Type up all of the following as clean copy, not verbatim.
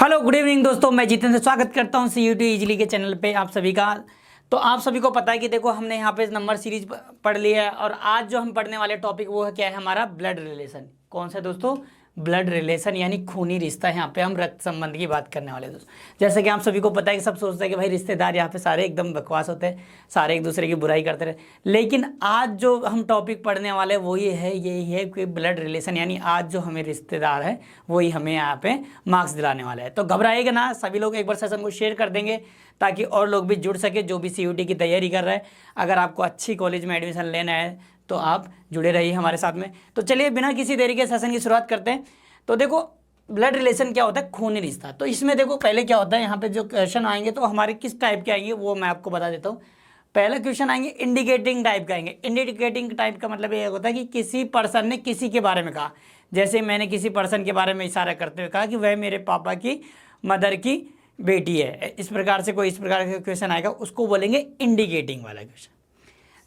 Hello good evening दोस्तों, मैं जितेंद्र स्वागत करता हूं CUET इजीली के चैनल पे आप सभी का। तो आप सभी को पता है कि देखो हमने यहाँ पे नंबर सीरीज पढ़ लिया है और आज जो हम पढ़ने वाले टॉपिक वो है क्या है हमारा ब्लड रिलेशन। कौन सा दोस्तों? ब्लड रिलेशन यानी खूनी रिश्ता। यहाँ पे हम रक्त संबंध की बात करने वाले दोस्तों। जैसे कि आप सभी को पता है कि सब सोचते हैं कि भाई रिश्तेदार यहाँ पे सारे एकदम बकवास होते हैं, सारे एक दूसरे की बुराई करते रहे। लेकिन आज जो हम टॉपिक पढ़ने वाले वो यही है कि ब्लड रिलेशन यानी आज जो हमें रिश्तेदार है वही हमें यहाँ पे मार्क्स दिलाने वाला है। तो घबराएगा ना, सभी लोग एक बार सेशन को शेयर कर देंगे ताकि और लोग भी जुड़ सके जो भी CUET की तैयारी कर रहा है। अगर आपको अच्छी कॉलेज में एडमिशन लेना है तो आप जुड़े रहिए हमारे साथ में। तो चलिए बिना किसी देरी के सेशन की शुरुआत करते हैं। तो देखो ब्लड रिलेशन क्या होता है? खूनी रिश्ता। तो इसमें देखो पहले क्या होता है, यहाँ पे जो क्वेश्चन आएंगे तो हमारे किस टाइप के आएंगे वो मैं आपको बता देता हूँ। पहला क्वेश्चन आएंगे इंडिकेटिंग टाइप का आएंगे। इंडिकेटिंग टाइप का मतलब ये होता है कि किसी पर्सन ने किसी के बारे में कहा। जैसे मैंने किसी पर्सन के बारे में इशारा करते हुए कहा कि वह मेरे पापा की मदर की बेटी है, इस प्रकार से कोई इस प्रकार का क्वेश्चन आएगा, उसको बोलेंगे इंडिकेटिंग वाला क्वेश्चन।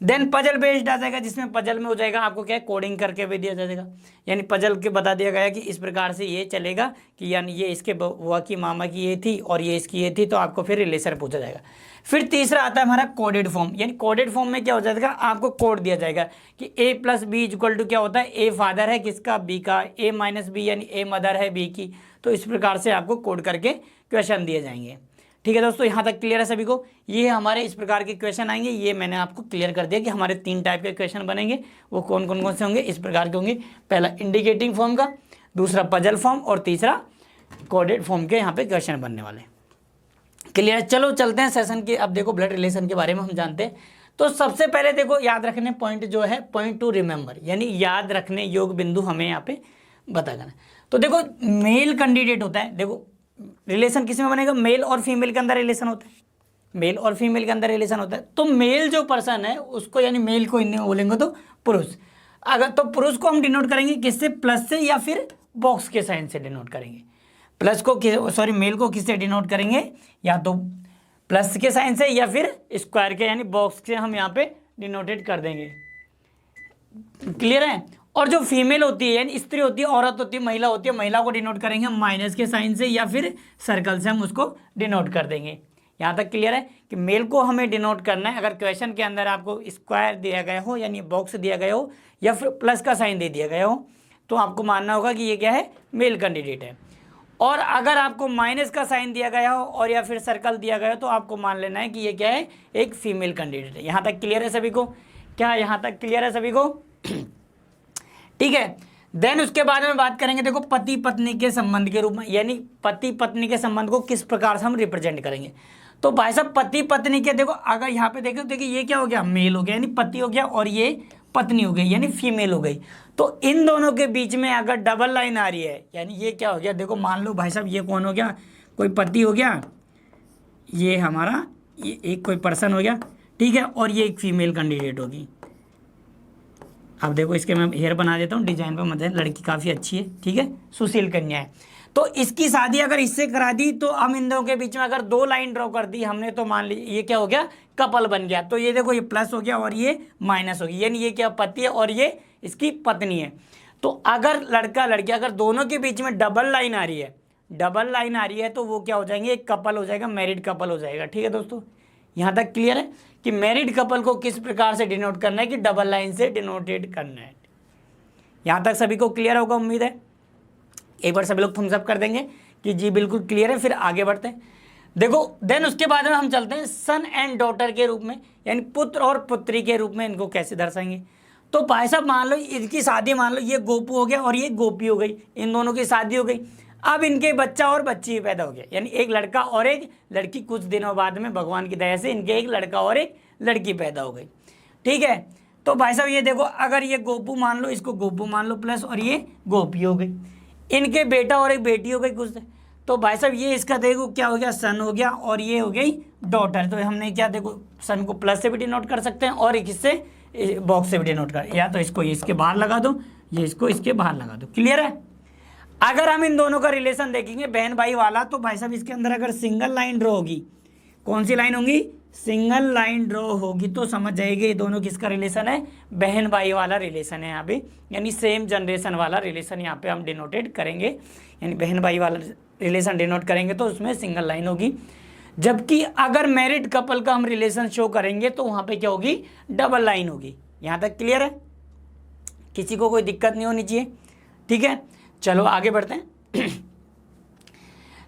देन पजल बेस्ड आ जाएगा, जिसमें पजल में हो जाएगा आपको क्या है कोडिंग करके भी दिया जाएगा, यानी पजल के बता दिया गया कि इस प्रकार से ये चलेगा कि यानी ये इसके बुआ की मामा की ये थी और ये इसकी ये थी, तो आपको फिर रिलेशन पूछा जाएगा। फिर तीसरा आता है हमारा कोडेड फॉर्म, यानी कोडेड फॉर्म में क्या हो जाएगा आपको कोड दिया जाएगा कि A+B = क्या होता है, A फादर है किसका, B का, A-B यानी A मदर है B की। तो इस प्रकार से आपको कोड करके क्वेश्चन दिए जाएंगे। ठीक है दोस्तों, यहाँ तक क्लियर है सभी को? ये हमारे इस प्रकार के क्वेश्चन आएंगे। ये मैंने आपको क्लियर कर दिया कि हमारे 3 टाइप के क्वेश्चन बनेंगे। वो कौन कौन से होंगे? इस प्रकार के होंगे। पहला इंडिकेटिंग फॉर्म का, दूसरा पजल फॉर्म और तीसरा कोडेड फॉर्म के यहाँ पे क्वेश्चन बनने वाले। क्लियर? चलो चलते हैं सेशन के। अब देखो ब्लड रिलेशन के बारे में हम जानते हैं। तो सबसे पहले देखो याद रखने पॉइंट जो है, पॉइंट टू रिमेंबर, यानी याद रखने योग बिंदु हमें यहाँ पे बता देना। तो देखो मेल कैंडिडेट होता है, देखो रिलेशन किस में बनेगा? मेल और फीमेल के अंदर रिलेशन होता है, मेल और फीमेल के अंदर रिलेशन होता है। तो मेल जो पर्सन है उसको, यानी मेल को हिंदी में बोलेंगे तो पुरुष। अगर तो पुरुष को हम डिनोट करेंगे किससे? प्लस से, या फिर बॉक्स के साइन से डिनोट करेंगे। प्लस को सॉरी मेल को किससे डिनोट करेंगे? या तो प्लस के साइन से या फिर स्क्वायर के यानी बॉक्स से हम यहाँ पे डिनोटेड कर देंगे। क्लियर है? और जो फीमेल होती है यानी स्त्री होती है, औरत होती है, महिला होती है, महिला को डिनोट करेंगे हम माइनस के साइन से या फिर सर्कल से हम उसको डिनोट कर देंगे। यहाँ तक क्लियर है कि मेल को हमें डिनोट करना है। अगर क्वेश्चन के अंदर आपको स्क्वायर दिया गया हो यानी बॉक्स दिया गया हो या फिर प्लस का साइन दे दिया गया हो तो आपको मानना होगा कि ये क्या है, मेल कैंडिडेट है। और अगर आपको माइनस का साइन दिया गया हो और या फिर सर्कल दिया गया हो तो आपको मान लेना है कि ये क्या है, एक फीमेल कैंडिडेट है। यहाँ तक क्लियर है सभी को? क्या यहाँ तक क्लियर है सभी को? ठीक है। देन उसके बाद में बात करेंगे, देखो पति पत्नी के संबंध के रूप में, यानी पति पत्नी के संबंध को किस प्रकार से हम रिप्रेजेंट करेंगे। तो भाई साहब पति पत्नी के देखो, अगर यहाँ पे देखो देखिए ये क्या हो गया, मेल हो गया यानी पति हो गया और ये पत्नी हो गई यानी फीमेल हो गई। तो इन दोनों के बीच में अगर डबल लाइन आ रही है यानी ये क्या हो गया, देखो मान लो भाई साहब ये कौन हो गया, कोई पति हो गया, ये हमारा ये एक कोई पर्सन हो गया, ठीक है, और ये एक फीमेल कैंडिडेट होगी। अब देखो इसके मैं हेयर बना देता हूँ डिजाइन पे, मतलब लड़की काफ़ी अच्छी है, ठीक है, सुशील कन्या है। तो इसकी शादी अगर इससे करा दी तो हम इन दोनों के बीच में अगर 2 लाइन ड्रॉ कर दी हमने तो मान ली ये क्या हो गया, कपल बन गया। तो ये देखो ये प्लस हो गया और ये माइनस हो गया, यानी ये क्या पति है और ये इसकी पत्नी है। तो अगर लड़का लड़की अगर दोनों के बीच में डबल लाइन आ रही है, डबल लाइन आ रही है तो वो क्या हो जाएंगे, एक कपल हो जाएगा, मैरिड कपल हो जाएगा। ठीक है दोस्तों, यहाँ तक क्लियर है कि मैरिड कपल को किस प्रकार से डिनोट करना है, कि डबल लाइन से डिनोटेड करना है। यहाँ तक सभी को क्लियर होगा उम्मीद है। एक बार सभी लोग थम्स अप कर देंगे कि जी बिल्कुल क्लियर है। फिर आगे बढ़ते हैं। देखो देन उसके बाद में हम चलते हैं सन एंड डॉटर के रूप में, यानी पुत्र और पुत्री के रूप में इनको कैसे दर्शाएंगे। तो भाई साहब मान लो इनकी शादी, मान लो ये गोपू हो गया और ये गोपी हो गई, इन दोनों की शादी हो गई। अब इनके बच्चा और बच्ची पैदा हो गया, यानी एक लड़का और एक लड़की। कुछ दिनों बाद में भगवान की दया से इनके एक लड़का और एक लड़की पैदा हो गई। ठीक है, तो भाई साहब ये देखो अगर ये गोपू मान लो, इसको गोपू मान लो प्लस, और ये गोपी हो गई, इनके बेटा और एक बेटी हो गई कुछ। तो भाई साहब ये इसका देखो क्या हो गया, सन हो गया और ये हो गई डॉटर। तो हमने क्या देखो सन को प्लस से भी डिनोट कर सकते हैं और एक इससे बॉक्स से भी डिनोट कर, या तो इसको इसके बाहर लगा दो, ये इसको इसके बाहर लगा दो। क्लियर है? अगर हम इन दोनों का रिलेशन देखेंगे बहन भाई वाला, तो भाई साहब इसके अंदर अगर सिंगल लाइन ड्रॉ होगी, कौन सी लाइन होंगी, सिंगल लाइन ड्रॉ होगी तो समझ जाइए ये दोनों किसका रिलेशन है, बहन भाई वाला रिलेशन है यहाँ पे, यानी सेम जनरेशन वाला रिलेशन यहाँ पे हम डिनोटेड करेंगे, यानी बहन भाई वाला रिलेशन डिनोट करेंगे तो उसमें सिंगल लाइन होगी। जबकि अगर मैरिड कपल का हम रिलेशन शो करेंगे तो वहाँ पे क्या होगी, डबल लाइन होगी। यहाँ तक क्लियर है, किसी को कोई दिक्कत नहीं होनी चाहिए, ठीक है। चलो आगे बढ़ते हैं।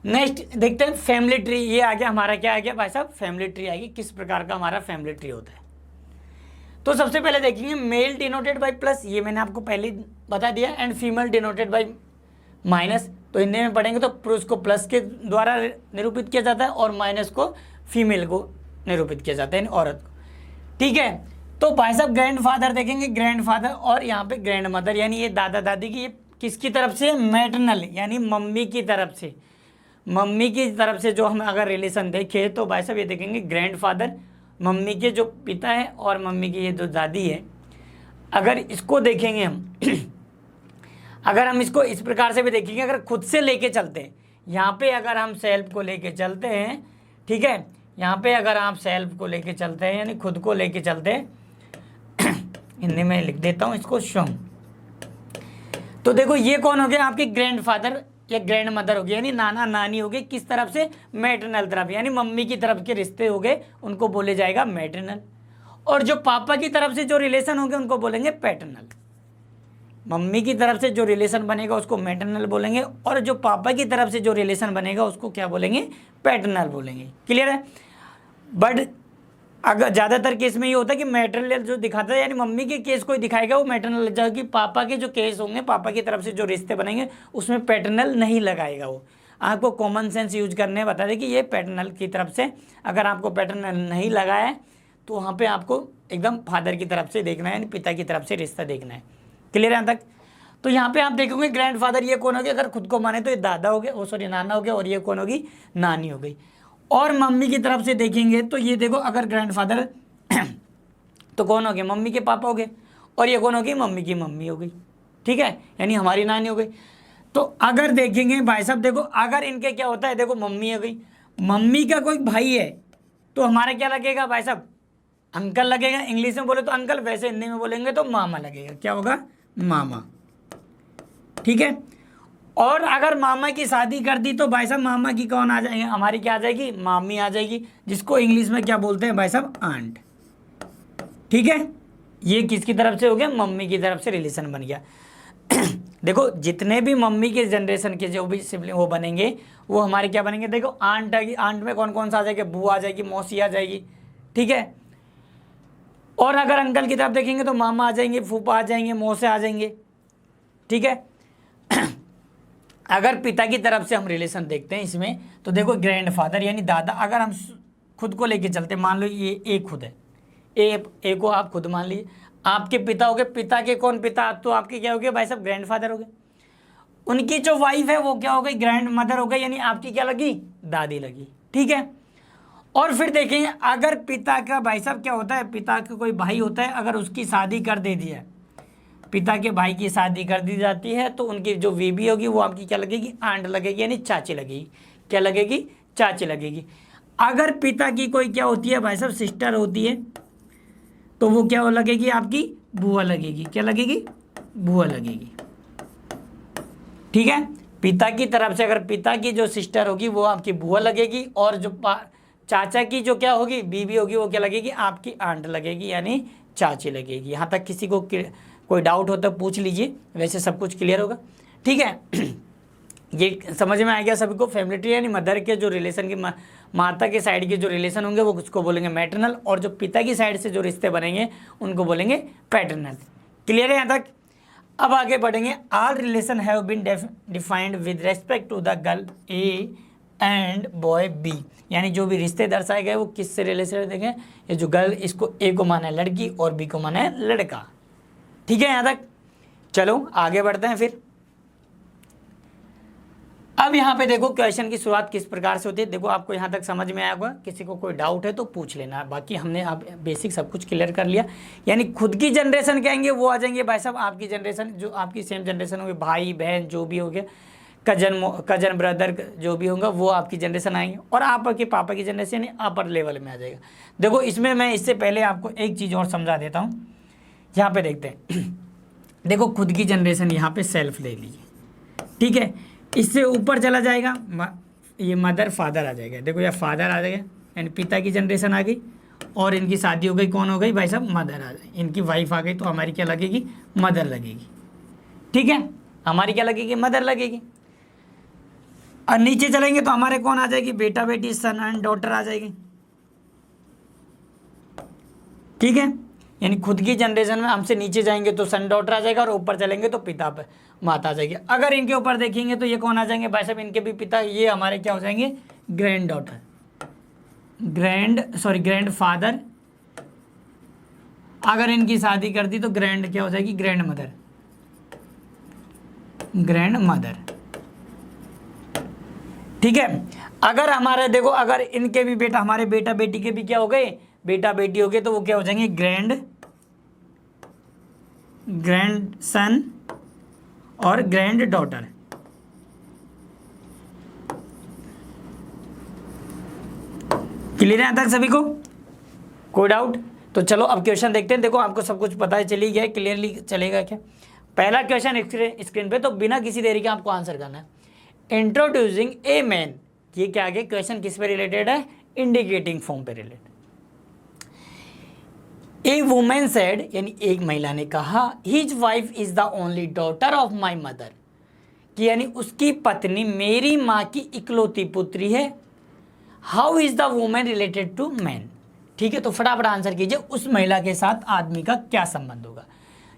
नेक्स्ट देखते हैं फैमिली ट्री। ये आ गया हमारा, क्या आ गया भाई साहब, फैमिली ट्री आ गई। किस प्रकार का हमारा फैमिली ट्री होता है, तो सबसे पहले देखेंगे मेल डिनोटेड बाय प्लस, ये मैंने आपको पहले बता दिया, and female denoted by minus. तो हिंदी में पढ़ेंगे तो पुरुष को प्लस के द्वारा निरूपित किया जाता है और माइनस को फीमेल को निरूपित किया जाता है, औरत को, ठीक है। तो भाई साहब ग्रैंड फादर देखेंगे, ग्रैंड फादर और यहाँ पे ग्रैंड मदर, यानी ये दादा दादी की, ये किसकी तरफ से, मैटरनल, यानी मम्मी की तरफ से, मम्मी की तरफ से जो हम अगर रिलेशन देखें तो भाई साहब ये देखेंगे ग्रैंड फादर मम्मी के जो पिता है और मम्मी की ये जो दादी है। अगर इसको देखेंगे हम अगर हम इसको इस प्रकार से भी देखेंगे, अगर खुद से लेके चलते हैं, यहाँ पे अगर हम सेल्फ को लेके चलते हैं, ठीक है, यहाँ पे अगर आप सेल्फ को लेके चलते हैं यानी खुद को लेके चलते हैं, हिंदी में लिख देता हूँ इसको स्वयं। तो देखो ये कौन हो गया, आपके ग्रैंड फादर या ग्रैंड मदर हो गया, यानी नाना नानी हो गए, किस तरफ से, मैटरनल तरफ, यानी मम्मी की तरफ के रिश्ते हो गए, उनको बोले जाएगा मैटरनल। और जो पापा की तरफ से जो रिलेशन होंगे उनको बोलेंगे पैटर्नल। मम्मी की तरफ से जो रिलेशन बनेगा उसको मैटरनल बोलेंगे, और जो पापा की तरफ से जो रिलेशन बनेगा उसको क्या बोलेंगे, पैटर्नल बोलेंगे। क्लियर है। बट अगर ज़्यादातर केस में ये होता है कि मैटरनल जो दिखाता है, यानी मम्मी के केस कोई दिखाएगा वो मैटरनल लग जाएगा, कि पापा के जो केस होंगे, पापा की तरफ से जो रिश्ते बनेंगे उसमें पैटर्नल नहीं लगाएगा वो। आपको कॉमन सेंस यूज करने बता दें कि ये पैटर्नल की तरफ से, अगर आपको पैटर्नल नहीं लगाया है तो वहाँ पे आपको एकदम फादर की तरफ से देखना है, यानी पिता की तरफ से रिश्ता देखना है। क्लियर है यहाँ तक। तो यहाँ पे आप देखोगे ग्रैंड फादर ये कौन हो गया, अगर खुद को माने तो ये दादा हो गया, सॉरी नाना हो गया, और ये कौन होगी, नानी हो गई। और मम्मी की तरफ से देखेंगे तो ये देखो अगर ग्रैंडफादर तो कौन हो गए, मम्मी के पापा हो गए, और ये कौन हो गई, मम्मी की मम्मी हो गई, ठीक है, यानी हमारी नानी हो गई। तो अगर देखेंगे भाई साहब, देखो अगर इनके क्या होता है, देखो मम्मी हो गई, मम्मी का कोई भाई है तो हमारा क्या लगेगा भाई साहब, अंकल लगेगा। इंग्लिश में बोले तो अंकल, वैसे हिंदी में बोलेंगे तो मामा लगेगा। क्या होगा, मामा, ठीक है। और अगर मामा की शादी कर दी तो भाई साहब मामा की कौन आ जाएगी, हमारी क्या आ जाएगी, मामी आ जाएगी, जिसको इंग्लिश में क्या बोलते हैं भाई साहब, आंट, ठीक है। ये किसकी तरफ से हो गया, मम्मी की तरफ से रिलेशन बन गया। देखो जितने भी मम्मी के जनरेशन के जो भी सिबलिंग वो बनेंगे वो हमारे क्या बनेंगे, देखो आंट आएगी, आंट में कौन कौन सा आ जाएगा, बुआ आ जाएगी, मौसी आ जाएगी, ठीक है। और अगर अंकल की तरफ देखेंगे तो मामा आ जाएंगे, फूफा आ जाएंगे, मौसे आ जाएंगे, ठीक है। अगर पिता की तरफ से हम रिलेशन देखते हैं इसमें तो देखो ग्रैंड फादर यानी दादा, अगर हम खुद को लेके चलते, मान लो ये ए खुद है, ए को आप खुद मान लीजिए, आपके पिता हो गए, पिता के कौन पिता, तो आपके क्या हो गए भाई साहब, ग्रैंड फादर हो गए। उनकी जो वाइफ है वो क्या हो गई, ग्रैंड मदर हो गई, यानी आपकी क्या लगी, दादी लगी, ठीक है। और फिर देखेंगे अगर पिता का भाई साहब क्या होता है, पिता का कोई भाई होता है, अगर उसकी शादी कर दे दिया, पिता के भाई की शादी कर दी जाती है तो उनकी जो बीवी होगी वो आपकी क्या लगेगी, आंट लगेगी, यानी चाची लगेगी। क्या लगेगी, चाची लगेगी। अगर पिता की कोई क्या होती है भाई साहब, सिस्टर होती है तो वो क्या लगेगी, आपकी बुआ लगेगी। क्या लगेगी, बुआ लगेगी, ठीक है। पिता की तरफ से अगर पिता की जो सिस्टर होगी वो आपकी बुआ लगेगी, और जो चाचा की जो क्या होगी, बीवी होगी, वो क्या लगेगी, आपकी आंट लगेगी, यानी चाची लगेगी। यहाँ तक किसी को कोई डाउट हो तो पूछ लीजिए, वैसे सब कुछ क्लियर होगा, ठीक है। ये समझ में आ गया सभी को। फैमिली ट्री यानी मदर के जो रिलेशन की माता के साइड के जो रिलेशन होंगे वो उसको बोलेंगे मैटरनल, और जो पिता की साइड से जो रिश्ते बनेंगे उनको बोलेंगे पैटर्नल। क्लियर है यहाँ तक। अब आगे बढ़ेंगे। All relation have been defined with respect to the girl A and boy B, यानी जो भी रिश्ते दर्शाए गए वो किससे रिलेटेड देंगे, ये जो गर्ल, इसको ए को माना है लड़की और बी को माना है लड़का, ठीक है यहाँ तक। चलो आगे बढ़ते हैं फिर। अब यहाँ पे देखो क्वेश्चन की शुरुआत किस प्रकार से होती है, देखो आपको यहाँ तक समझ में आया होगा। किसी को कोई डाउट है तो पूछ लेना, बाकी हमने अब बेसिक सब कुछ क्लियर कर लिया। यानी खुद की जनरेशन कहेंगे वो आ जाएंगे भाई साहब, आपकी जनरेशन जो आपकी सेम जनरेशन होगी, भाई बहन जो भी हो गया, कजन ब्रदर जो भी होगा वो आपकी जनरेशन आएंगे, और आपके पापा की जनरेशन अपर लेवल में आ जाएगा। देखो इसमें मैं इससे पहले आपको एक चीज़ और समझा देता हूँ। यहाँ पे देखते हैं देखो खुद की जनरेशन यहाँ पे सेल्फ ले लीजिए, ठीक है। इससे ऊपर चला जाएगा ये मदर फादर आ जाएगा। देखो यह फादर आ जाएगा यानी पिता की जनरेशन आ गई, और इनकी शादी हो गई, कौन हो गई भाई साहब, मदर आ गई। इनकी वाइफ आ गई तो हमारी क्या लगेगी, मदर लगेगी, ठीक है। हमारी क्या लगेगी, मदर लगेगी। और नीचे चलेंगे तो हमारे कौन आ जाएगी, बेटा बेटी सन एंड डॉटर आ जाएगी, ठीक है। यानी खुद की जनरेशन में हमसे नीचे जाएंगे तो सन डॉटर आ जाएगा, और ऊपर चलेंगे तो पिता माता आ जाएगी। अगर इनके ऊपर देखेंगे तो ये कौन आ जाएंगे भाई साहब, इनके भी पिता, ये हमारे क्या हो जाएंगे, ग्रैंड डॉटर, ग्रैंड फादर। अगर इनकी शादी कर दी तो ग्रैंड क्या हो जाएगी, ग्रैंड मदर, ग्रैंड मदर, ठीक है। अगर हमारे देखो अगर इनके भी बेटा, हमारे बेटा बेटी के भी क्या हो गए, बेटा बेटी हो गए, तो वो क्या हो जाएंगे, ग्रैंड सन और ग्रैंड डॉटर। क्लियर है यहाँ तक सभी को, कोई डाउट? तो चलो अब क्वेश्चन देखते हैं। देखो आपको सब कुछ पता है, चली गया, क्लियरली चलेगा क्या। पहला क्वेश्चन स्क्रीन पे, तो बिना किसी देरी के आपको आंसर करना है। इंट्रोड्यूसिंग ए मैन, ये क्या आगे क्वेश्चन किस पे रिलेटेड है, इंडिकेटिंग फॉर्म पे रिलेटेड। ए वुमेन सेड, यानी एक महिला ने कहा, his wife is the only daughter of my mother, कि यानी उसकी पत्नी मेरी माँ की इकलौती पुत्री है। How is the women related to man, ठीक है। तो फटाफट आंसर कीजिए, उस महिला के साथ आदमी का क्या संबंध होगा।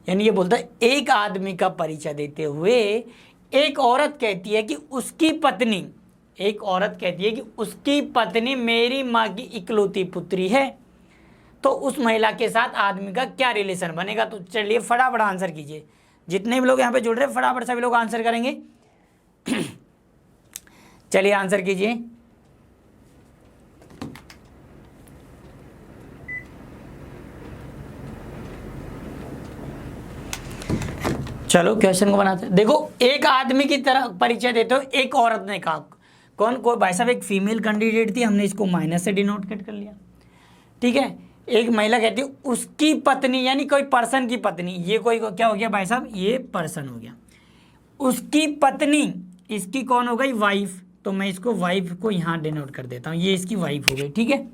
यानी ये बोलता है एक आदमी का परिचय देते हुए एक औरत कहती है कि उसकी पत्नी, एक औरत कहती है कि उसकी पत्नी मेरी माँ की इकलौती पुत्री है, तो उस महिला के साथ आदमी का क्या रिलेशन बनेगा। तो चलिए फटाफट आंसर कीजिए, जितने भी लोग यहाँ पे जुड़ रहे हैं फटाफट सभी लोग आंसर करेंगे। चलिए आंसर कीजिए। चलो क्वेश्चन को बनाते हैं। देखो एक आदमी की तरह परिचय देते हो, एक औरत ने कहा, कौन, कोई भाई साहब एक फीमेल कैंडिडेट थी, हमने इसको माइनस से डिनोट कर लिया, ठीक है। एक महिला कहती है उसकी पत्नी, यानी कोई पर्सन की पत्नी, ये कोई क्या हो गया भाई साहब, ये पर्सन हो गया। उसकी पत्नी, इसकी कौन हो गई, वाइफ, तो मैं इसको वाइफ को यहाँ डिनोट कर देता हूँ, ये इसकी वाइफ हो गई, ठीक है।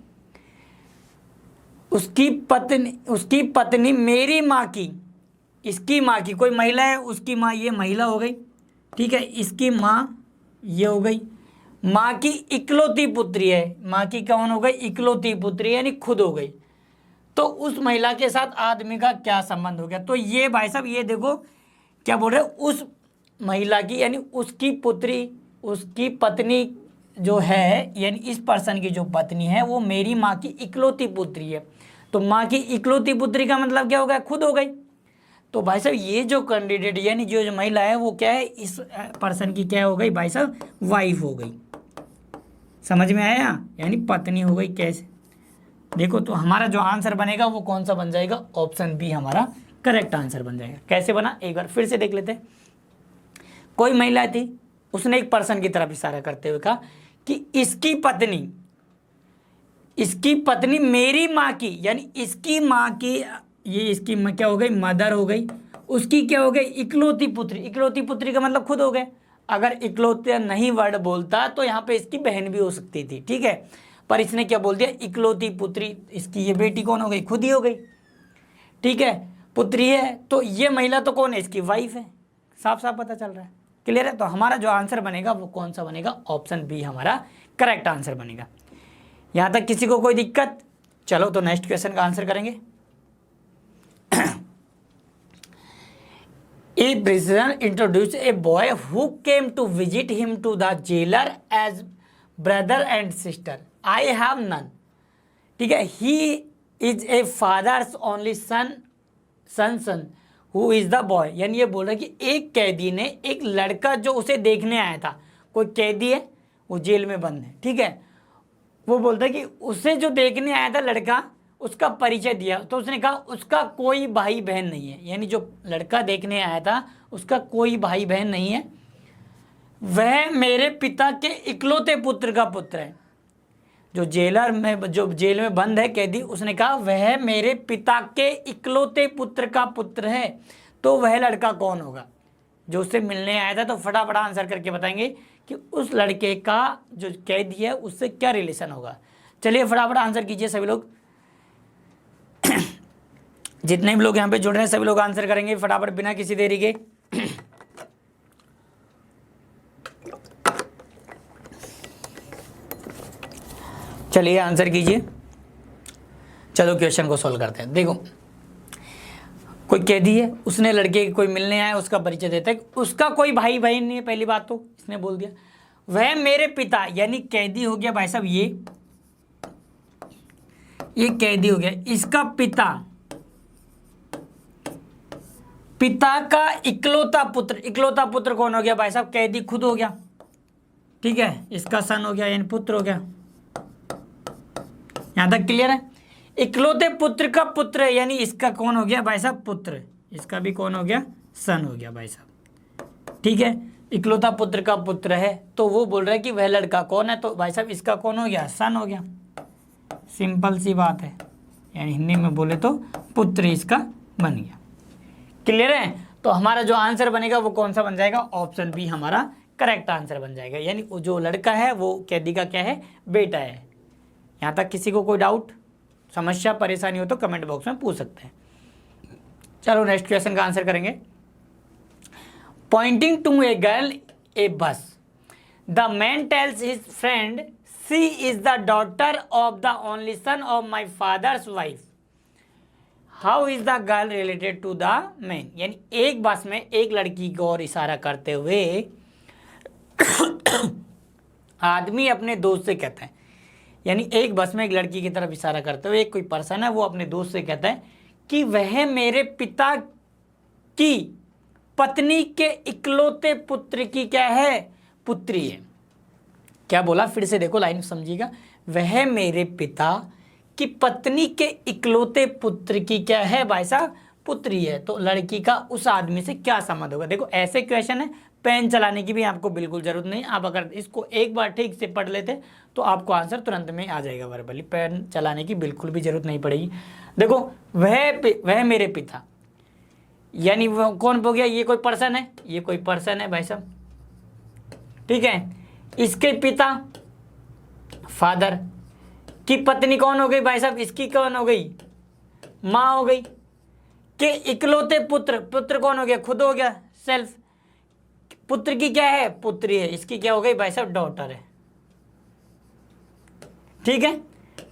उसकी पत्नी मेरी माँ की, इसकी माँ की, कोई महिला है, उसकी माँ, ये महिला हो गई, ठीक है। इसकी माँ ये हो गई, माँ की इकलौती पुत्री है, माँ की कौन हो गई, इकलौती पुत्री, यानी खुद हो गई। तो उस महिला के साथ आदमी का क्या संबंध हो गया। तो ये भाई साहब ये देखो क्या बोल रहे, उस महिला की यानी उसकी पुत्री, उसकी पत्नी जो है, यानी इस पर्सन की जो पत्नी है वो मेरी माँ की इकलौती पुत्री है। तो माँ की इकलौती पुत्री का मतलब क्या हो गया, खुद हो गई। तो भाई साहब ये जो कैंडिडेट यानी जो महिला है वो क्या है, इस पर्सन की क्या हो गई भाई साहब, वाइफ हो गई। समझ में आया, यानी पत्नी हो गई। कैसे, देखो तो हमारा जो आंसर बनेगा वो कौन सा बन जाएगा, ऑप्शन बी हमारा करेक्ट आंसर बन जाएगा। कैसे बना, एक बार फिर से देख लेते हैं। कोई महिला थी, उसने एक पर्सन की तरफ इशारा करते हुए कहा कि इसकी पत्नी मेरी माँ की, यानी इसकी माँ की, ये इसकी क्या हो गई, मदर हो गई, उसकी क्या हो गई, इकलौती पुत्री। इकलौती पुत्री का मतलब खुद हो गए। अगर इकलौते नहीं वर्ड बोलता तो यहाँ पे इसकी बहन भी हो सकती थी, ठीक है, पर इसने क्या बोल दिया, इकलौती पुत्री, इसकी ये बेटी कौन हो गई, खुद ही हो गई, ठीक है, पुत्री है। तो ये महिला तो कौन है, इसकी वाइफ है, साफ साफ पता चल रहा है, क्लियर है। तो हमारा जो आंसर बनेगा वो कौन सा बनेगा, ऑप्शन बी हमारा करेक्ट आंसर बनेगा। यहाँ तक किसी को कोई दिक्कत? चलो तो नेक्स्ट क्वेश्चन का आंसर करेंगे। A prisoner introduced a boy who came to visit him to the jailer as brother and sister. I have none. ठीक है, he is a father's only son who is the boy. यानी ये बोल रहा है कि एक कैदी ने एक लड़का जो उसे देखने आया था, कोई कैदी है वो जेल में बंद है, ठीक है, वो बोलता है कि उसे जो देखने आया था लड़का, उसका परिचय दिया। तो उसने कहा उसका कोई भाई बहन नहीं है, यानी जो लड़का देखने आया था उसका कोई भाई बहन नहीं है, वह मेरे पिता के इकलौते पुत्र का पुत्र है। जो जेलर में, जो जेल में बंद है कैदी, उसने कहा वह मेरे पिता के इकलौते पुत्र का पुत्र है। तो वह लड़का कौन होगा? जो उससे मिलने आया था। तो फटाफट आंसर करके बताएंगे कि उस लड़के का जो कैदी है उससे क्या रिलेशन होगा। चलिए फटाफट आंसर कीजिए सभी लोग। जितने भी लोग यहाँ पे जुड़ रहे हैं सभी लोग आंसर करेंगे फटाफट बिना किसी देरी के। चलिए आंसर कीजिए। चलो क्वेश्चन को सॉल्व करते हैं। देखो, कोई कैदी है, उसने लड़के कोई मिलने आया, उसका परिचय देता है, उसका कोई भाई बहन नहीं है। पहली बात तो इसने बोल दिया वह मेरे पिता, यानी कैदी हो गया भाई साहब, ये कैदी हो गया। इसका पिता, पिता का इकलौता पुत्र, इकलौता पुत्र कौन हो गया भाई साहब? कैदी खुद हो गया। ठीक है, इसका सन हो गया यानी पुत्र हो गया। यहां तक क्लियर है? इकलौते पुत्र का पुत्र है यानी इसका कौन हो गया भाई साहब? पुत्र। इसका भी कौन हो गया? सन हो गया भाई साहब। ठीक है, इकलौता पुत्र का पुत्र है तो वो बोल रहा है कि वह लड़का कौन है, तो भाई साहब इसका कौन हो गया? सन हो गया। सिंपल सी बात है, यानी हिंदी में बोले तो पुत्र इसका बन गया। क्लियर है? तो हमारा जो आंसर बनेगा वो कौन सा बन जाएगा? ऑप्शन बी हमारा करेक्ट आंसर बन जाएगा। यानी जो लड़का है वो कैदी का क्या है? बेटा है। यहाँ तक किसी को कोई डाउट, समस्या, परेशानी हो तो कमेंट बॉक्स में पूछ सकते हैं। चलो नेक्स्ट क्वेश्चन का आंसर करेंगे। Pointing to a girl a बस, the man tells his friend she is the daughter of the only son of my father's wife, how is the girl related to the man. यानी एक बस में एक लड़की को और इशारा करते हुए आदमी अपने दोस्त से कहता है, यानी एक बस में एक लड़की की तरफ इशारा करते हुए एक कोई पर्सन है वो अपने दोस्त से कहता है कि वह मेरे पिता की पत्नी के इकलौते पुत्र की क्या है? पुत्री है। क्या बोला? फिर से देखो, लाइन समझिएगा। वह मेरे पिता की पत्नी के इकलौते पुत्र की क्या है भाई साहब? पुत्री है। तो लड़की का उस आदमी से क्या संबंध होगा? देखो ऐसे क्वेश्चन है, पेन चलाने की भी आपको बिल्कुल जरूरत नहीं। आप अगर इसको एक बार ठीक से पढ़ लेते तो आपको आंसर तुरंत में आ जाएगा वर्बली। पेन चलाने की बिल्कुल भी जरूरत नहीं पड़ेगी। देखो वह मेरे पिता, यानी वो कौन हो गया? ये कोई पर्सन है, ये कोई पर्सन है भाई साहब। ठीक है, इसके पिता फादर की पत्नी कौन हो गई भाई साहब? इसकी कौन हो गई? माँ हो गई। के इकलौते पुत्र, पुत्र कौन हो गया? खुद हो गया, सेल्फ। पुत्र की क्या है? पुत्री है। इसकी क्या हो गई भाई साहब? डॉटर है। ठीक है,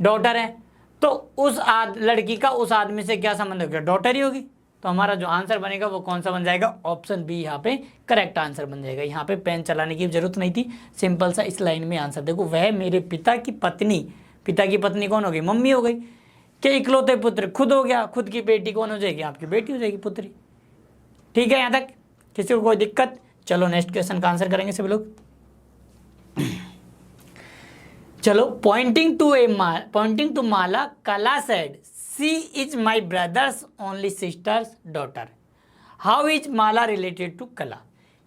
डॉटर है। तो उस लड़की का उस आदमी से क्या संबंध हो गया? डॉटर ही होगी। तो हमारा जो आंसर बनेगा वो कौन सा बन जाएगा? ऑप्शन बी यहाँ पे करेक्ट आंसर बन जाएगा। यहाँ पे पेन चलाने की जरूरत नहीं थी, सिंपल सा इस लाइन में आंसर। देखो, वह मेरे पिता की पत्नी, पिता की पत्नी कौन हो गई? मम्मी हो गई। के इकलौते पुत्र, खुद हो गया। खुद की बेटी कौन हो जाएगी? आपकी बेटी हो जाएगी, पुत्री। ठीक है, यहाँ तक किसी को कोई दिक्कत? चलो नेक्स्ट क्वेश्चन का आंसर करेंगे सभी लोग। चलो, Poynting to Mala, Kala said she is my brother's only sister's daughter, how is Mala related to Kala.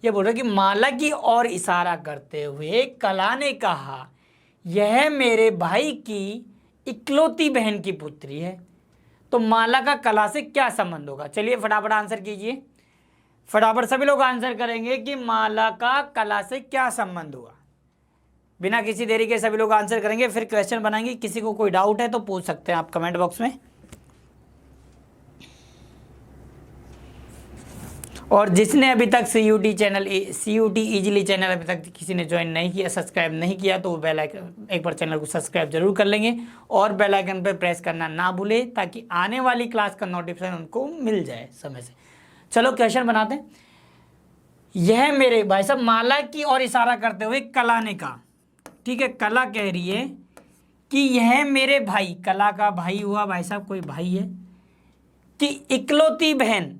ये बोल रहा कि माला की ओर इशारा करते हुए कला ने कहा यह मेरे भाई की इकलौती बहन की पुत्री है। तो माला का कला से क्या संबंध होगा? चलिए फटाफट आंसर कीजिए। फटाफट सभी लोग आंसर करेंगे कि माला का कला से क्या संबंध हुआ। बिना किसी देरी के सभी लोग आंसर करेंगे, फिर क्वेश्चन बनाएंगे। किसी को कोई डाउट है तो पूछ सकते हैं आप कमेंट बॉक्स में। और जिसने अभी तक CUT channel, CUT easily channel अभी तक किसी ने ज्वाइन नहीं किया, सब्सक्राइब नहीं किया, तो बेल आइकन एक बार चैनल को सब्सक्राइब जरूर कर लेंगे और बेल आइकन पर प्रेस करना ना भूले ताकि आने वाली क्लास का नोटिफिकेशन उनको मिल जाए समय से। चलो क्वेश्चन बनाते हैं। यह मेरे भाई साहब, माला की ओर इशारा करते हुए कला ने कहा, ठीक है, कला कह रही है कि यह मेरे भाई, कला का भाई हुआ भाई साहब, कोई भाई है, कि इकलौती बहन,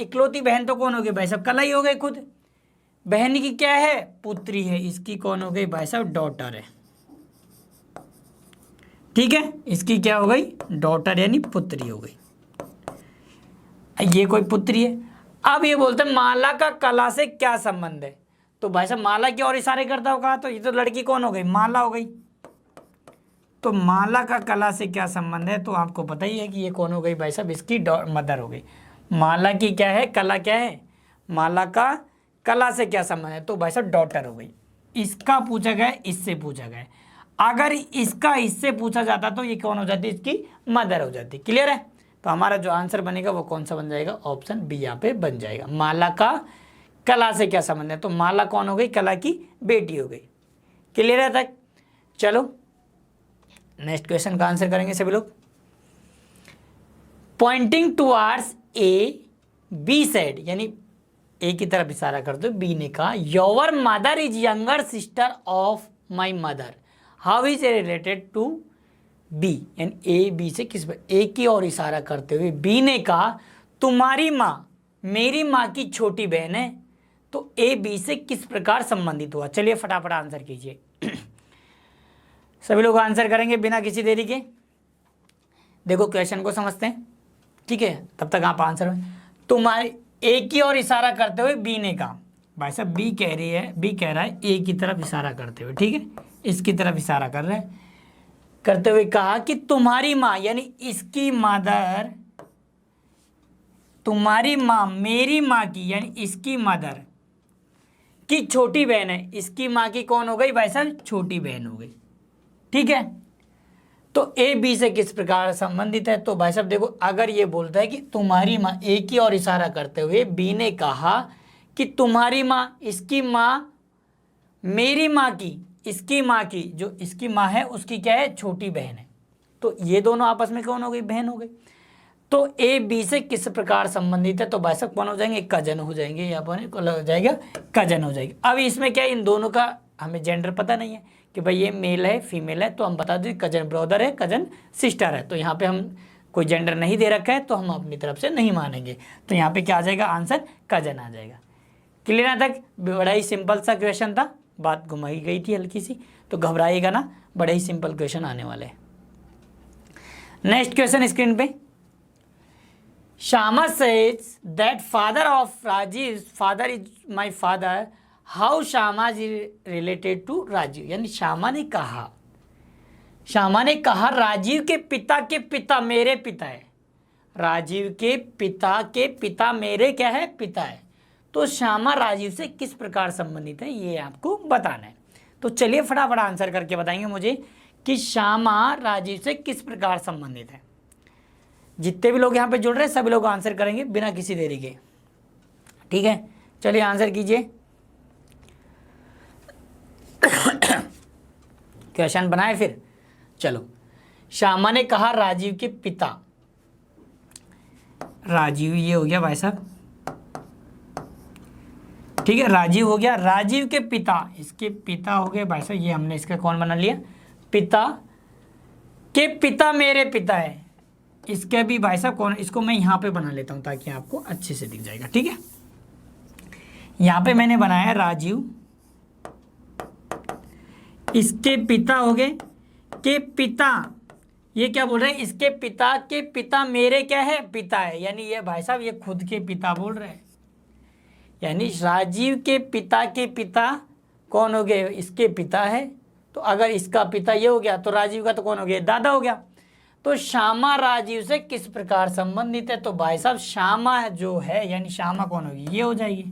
इकलौती बहन तो कौन हो गई भाई साहब? कला ही हो गई खुद। बहन की क्या है? पुत्री है। इसकी कौन हो गई भाई साहब? डॉटर है। ठीक है, इसकी क्या हो गई? डॉटर यानी पुत्री हो गई। ये कोई पुत्री है। अब ये बोलते हैं माला का कला से क्या संबंध है? तो भाई साहब माला की ओर इशारे करता होगा, तो ये तो लड़की कौन हो गई, माला हो गई। तो माला का कला से क्या संबंध है, तो आपको पता ही है कि ये कौन हो गई भाई साहब, इसकी मदर हो गई। माला की क्या है, कला क्या है, माला का कला से क्या संबंध है, तो भाई साहब डॉटर हो गई। इसका पूछा गया, इससे पूछा गया। अगर इसका इससे पूछा जाता तो ये कौन हो जाती, इसकी मदर हो जाती। क्लियर है। तो हमारा जो आंसर बनेगा वो कौन सा बन जाएगा, ऑप्शन बी यहाँ पे बन जाएगा। माला का कला से क्या संबंध है, तो माला कौन हो गई, कला की बेटी हो गई। क्लियर है तक। चलो नेक्स्ट क्वेश्चन का आंसर करेंगे सभी लोग। Pointing towards A, B said, यानी ए की तरफ इशारा कर दो, बी ने कहा your mother is younger sister of my mother, how is A related to B, यानी ए बी से किस, ए की ओर इशारा करते हुए बी ने कहा तुम्हारी माँ मेरी माँ की छोटी बहन है, तो ए बी से किस प्रकार संबंधित हुआ। चलिए फटाफट आंसर कीजिए। सभी लोग आंसर करेंगे बिना किसी देरी के। देखो क्वेश्चन को समझते हैं, ठीक है, तब तक आप आंसर में। तुम्हारी ए की ओर इशारा करते हुए बी ने कहा, भाई साहब बी कह रही है, बी कह रहा है ए की तरफ इशारा करते हुए, ठीक है, इसकी तरफ इशारा कर रहे हैं, करते हुए कहा कि तुम्हारी माँ यानी इसकी मदर, तुम्हारी माँ मेरी माँ की यानी इसकी मदर की छोटी बहन है। इसकी माँ की कौन हो गई भाई साहब, छोटी बहन हो गई। ठीक है, तो ए बी से किस प्रकार संबंधित है, तो भाई साहब देखो अगर ये बोलता है कि तुम्हारी माँ, ए की ओर इशारा करते हुए बी ने कहा कि तुम्हारी माँ, इसकी माँ मेरी माँ की, इसकी माँ की, जो इसकी माँ है उसकी क्या है, छोटी बहन है, तो ये दोनों आपस में कौन हो गई, बहन हो गई। तो ए बी से किस प्रकार संबंधित है, तो भाई साहब कौन हो जाएंगे, कजन हो जाएंगे, यहाँ पर हो जाएगा कजन हो जाएगी। अब इसमें क्या है, इन दोनों का हमें जेंडर पता नहीं है कि भाई ये मेल है फीमेल है, तो हम बता दें कजन ब्रदर है, कजन सिस्टर है, तो यहाँ पे हम कोई जेंडर नहीं दे रखा है तो हम अपनी तरफ से नहीं मानेंगे, तो यहाँ पे क्या आ जाएगा, आंसर कजन आ जाएगा। क्लियर है तक, बड़ा ही सिंपल सा क्वेश्चन था, बात घुमाई गई थी हल्की सी, तो घबराइएगा ना, बड़े ही सिंपल क्वेश्चन आने वाले हैं। नेक्स्ट क्वेश्चन स्क्रीन पे, Shama says that father of Rajiv, father is my father. How Shama is related to Rajiv? यानी श्यामा ने कहा राजीव के पिता मेरे पिता है। राजीव के पिता मेरे क्या है, पिता है। तो श्यामा राजीव से किस प्रकार संबंधित है, ये आपको बताना है। तो चलिए फटाफट आंसर करके बताएंगे मुझे कि श्यामा राजीव से किस प्रकार संबंधित है। जितने भी लोग यहाँ पे जुड़ रहे हैं सभी लोग आंसर करेंगे बिना किसी देरी के, ठीक है। चलिए आंसर कीजिए। क्वेश्चन बनाए फिर, चलो। श्यामा ने कहा राजीव के पिता, राजीव ये हो गया भाई साहब, ठीक है, राजीव हो गया, राजीव के पिता, इसके पिता हो गए भाई साहब, ये हमने इसका कौन बना लिया, पिता के पिता मेरे पिता है। इसके भी भाई साहब कौन, इसको मैं यहाँ पे बना लेता हूँ ताकि आपको अच्छे से दिख जाएगा, ठीक है। यहाँ पे मैंने बनाया राजीव, इसके पिता हो गए के पिता, ये क्या बोल रहे हैं, इसके पिता के पिता मेरे क्या है, पिता है, यानी ये भाई साहब ये खुद के पिता बोल रहे हैं, यानी राजीव के पिता कौन हो गए, इसके पिता है। तो अगर इसका पिता ये हो गया तो राजीव का तो कौन हो गया, दादा हो गया। तो श्यामा राजीव से किस प्रकार संबंधित है, तो भाई साहब श्यामा जो है यानी श्यामा कौन होगी, ये हो जाएगी,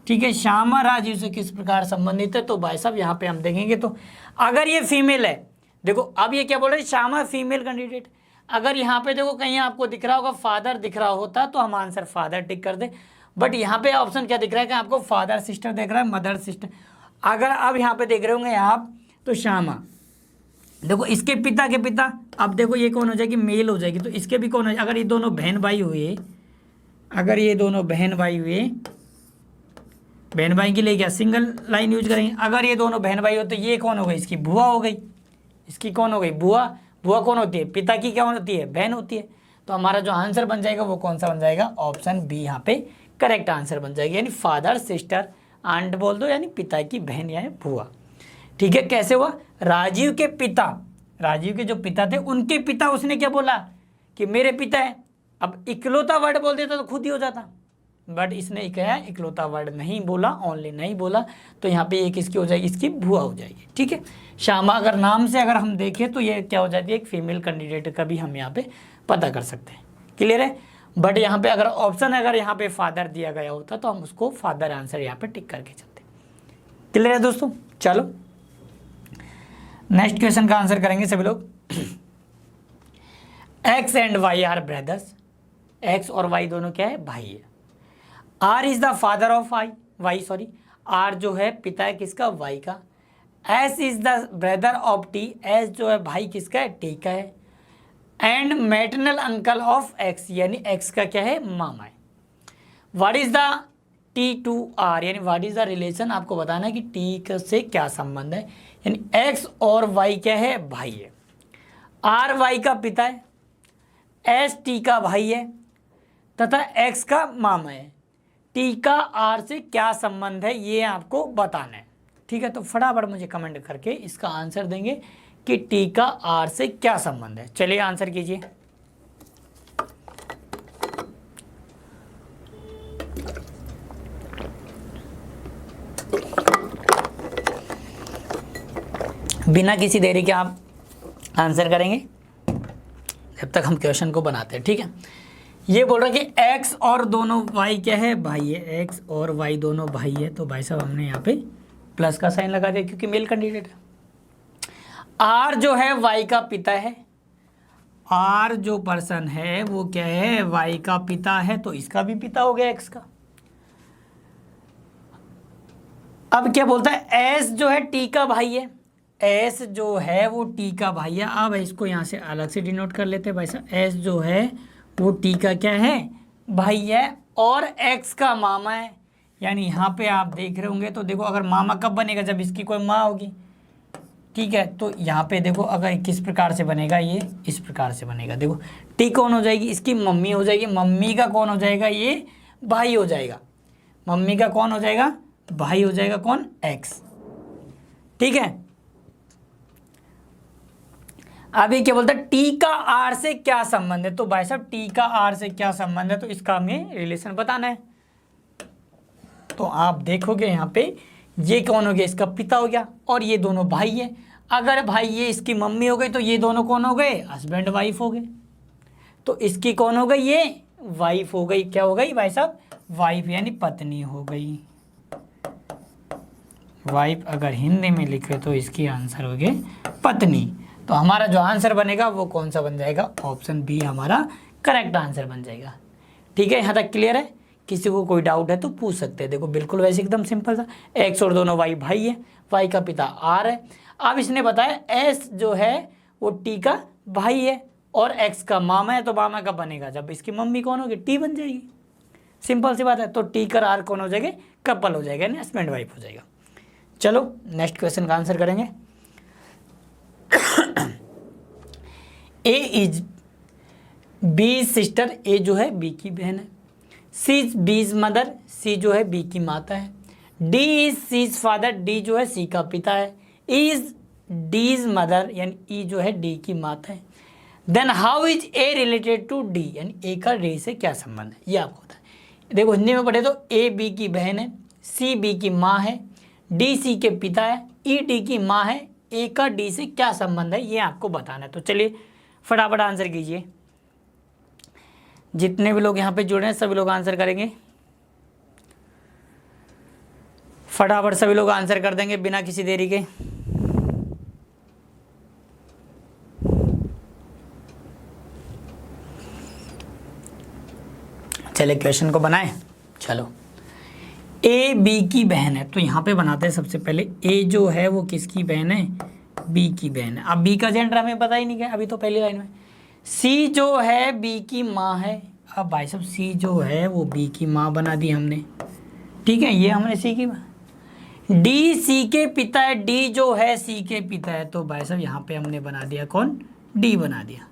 ठीक है। श्यामा राजीव से किस प्रकार संबंधित है, तो भाई साहब यहाँ पे हम देखेंगे, तो अगर ये फीमेल है, देखो अब ये क्या बोल रहे हैं, श्यामा फीमेल कैंडिडेट। अगर यहाँ पे देखो कहीं आपको दिख रहा होगा फादर दिख रहा होता तो हम आंसर फादर टिक कर दे, बट यहाँ पे ऑप्शन क्या दिख रहा है कि आपको फादर सिस्टर दिख रहा है, मदर सिस्टर। अगर अब यहाँ पे देख रहे होंगे आप तो श्यामा, देखो इसके पिता के पिता, अब देखो ये कौन हो जाएगी, मेल हो जाएगी, तो इसके भी कौन हो, अगर ये दोनों बहन भाई हुए, अगर ये दोनों बहन भाई हुए, बहन भाई के लिए क्या सिंगल लाइन यूज करेंगे। अगर ये दोनों बहन भाई हो तो ये कौन हो गई, इसकी बुआ हो गई, इसकी कौन हो गई, बुआ। बुआ कौन होती है, पिता की क्या होती है, बहन होती है। तो हमारा जो आंसर बन जाएगा वो कौन सा बन जाएगा, ऑप्शन बी यहाँ पे करेक्ट आंसर बन जाएगी, यानी फादर सिस्टर आंट बोल दो, यानी पिता की बहन यानी बुआ, ठीक है। कैसे हुआ, राजीव के पिता, राजीव के जो पिता थे उनके पिता, उसने क्या बोला कि मेरे पिता है। अब इकलौता वर्ड बोल देता तो खुद ही हो जाता, बट इसने क्या है इकलौता वर्ड नहीं बोला, ओनली नहीं बोला, तो यहाँ पे ये किसकी हो जाएगी, इसकी भुआ हो जाएगी। ठीक है, श्यामा अगर नाम से अगर हम देखें तो ये क्या हो जाती है, एक फीमेल कैंडिडेट का भी हम यहाँ पे पता कर सकते हैं। क्लियर है, बट यहाँ पे अगर ऑप्शन अगर यहाँ पे फादर दिया गया होता तो हम उसको फादर आंसर यहाँ पे टिक करके चलते। क्लियर है दोस्तों, चलो नेक्स्ट क्वेश्चन का आंसर करेंगे सभी लोग। X and Y are brothers, X और वाई दोनों क्या है, भाई है। R is the father of Y sorry, R जो है पिता है किसका, वाई का। S is the brother of T, S जो है भाई किसका है, टी का है। And maternal uncle of X, यानी एक्स का क्या है, मामा है। What is the T to R, यानी व्हाट इज द रिलेशन, आपको बताना है कि टी से क्या संबंध है। यानी एक्स और वाई क्या है, भाई है। आर वाई का पिता है, एस टी का भाई है तथा एक्स का मामा है। टी का आर से क्या संबंध है ये आपको बताना है। ठीक है, तो फटाफट मुझे कमेंट करके इसका आंसर देंगे कि टी का आर से क्या संबंध है। चलिए आंसर कीजिए। बिना किसी देरी के आप आंसर करेंगे जब तक हम क्वेश्चन को बनाते हैं। ठीक है, ये बोल रहा है कि एक्स और दोनों वाई क्या है, भाई है। एक्स और वाई दोनों भाई है, तो भाई साहब हमने यहाँ पे प्लस का साइन लगा दिया क्योंकि मेल कैंडिडेट है। आर जो है वाई का पिता है, आर जो पर्सन है वो क्या है, वाई का पिता है, तो इसका भी पिता हो गया एक्स का। अब क्या बोलता है, एस जो है टी का भाई है, एस जो है वो टी का भाई है। अब इसको यहाँ से अलग से डिनोट कर लेते हैं भाई साहब। एस जो है वो टी का क्या है, भाई है, और एक्स का मामा है। यानी यहाँ पे आप देख रहे होंगे तो देखो, अगर मामा कब बनेगा, जब इसकी कोई माँ होगी। ठीक है, तो यहाँ पे देखो अगर किस प्रकार से बनेगा, ये इस प्रकार से बनेगा। देखो टी कौन हो जाएगी, इसकी मम्मी हो जाएगी। मम्मी का कौन हो जाएगा, ये भाई हो जाएगा। मम्मी का कौन हो जाएगा, भाई हो जाएगा, कौन, एक्स। ठीक है, अभी क्या बोलता है, टी का आर से क्या संबंध है। तो भाई साहब टी का आर से क्या संबंध है, तो इसका हमें रिलेशन बताना है। तो आप देखोगे यहाँ पे ये कौन हो गया, इसका पिता हो गया, और ये दोनों भाई है। अगर भाई ये इसकी मम्मी हो गई तो ये दोनों कौन हो गए, हस्बैंड वाइफ हो गए। तो इसकी कौन हो गई, ये वाइफ हो गई। क्या हो गई भाई साहब, वाइफ, यानी पत्नी हो गई। वाइफ अगर हिंदी में लिखे तो इसकी आंसर हो गई पत्नी। तो हमारा जो आंसर बनेगा वो कौन सा बन जाएगा, ऑप्शन बी हमारा करेक्ट आंसर बन जाएगा। ठीक है, यहाँ तक क्लियर है। किसी को कोई डाउट है तो पूछ सकते हैं। देखो बिल्कुल वैसे एकदम सिंपल था। एक्स और दोनों वाई भाई है, वाई का पिता आर है। अब इसने बताया एस जो है वो टी का भाई है और एक्स का मामा है। तो मामा का बनेगा जब इसकी मम्मी कौन होगी, टी बन जाएगी। सिंपल सी बात है। तो टी का आर कौन हो जाएगा, कपल हो जाएगा, यानी हस्बैंड वाइफ हो जाएगा। चलो नेक्स्ट क्वेश्चन का आंसर करेंगे। ए इज बी सिस्टर, ए जो है बी की बहन है। सी इज बीज मदर, सी जो है बी की माता है। D is C's father, D जो है सी का पिता है। ई इज डीज मदर, यानी ई जो है डी की माता है। Then how is A related to D, यानी ए का डी से क्या संबंध है, ये आपको होता है। देखो हिंदी में पढ़े तो ए बी की बहन है, सी बी की माँ है, डी सी के पिता है, ई डी की माँ है। ए का डी से क्या संबंध है ये आपको बताना है। तो चलिए फटाफट आंसर कीजिए। जितने भी लोग यहाँ पे जुड़े हैं सभी लोग आंसर करेंगे। फटाफट सभी लोग आंसर कर देंगे बिना किसी देरी के। चलिए क्वेश्चन को बनाएं। चलो, ए बी की बहन है तो यहाँ पे बनाते हैं। सबसे पहले ए जो है वो किसकी बहन है, बी की बहन है। अब बी का जेंडर हमें पता ही नहीं क्या, अभी तो पहली लाइन में। सी जो है बी की माँ है। अब भाई साहब सी जो है वो बी की माँ बना दी हमने। ठीक है, ये हमने सी की माँ। डी सी के पिता है, डी जो है सी के पिता है। तो भाई साहब यहाँ पे हमने बना दिया कौन, डी बना दिया।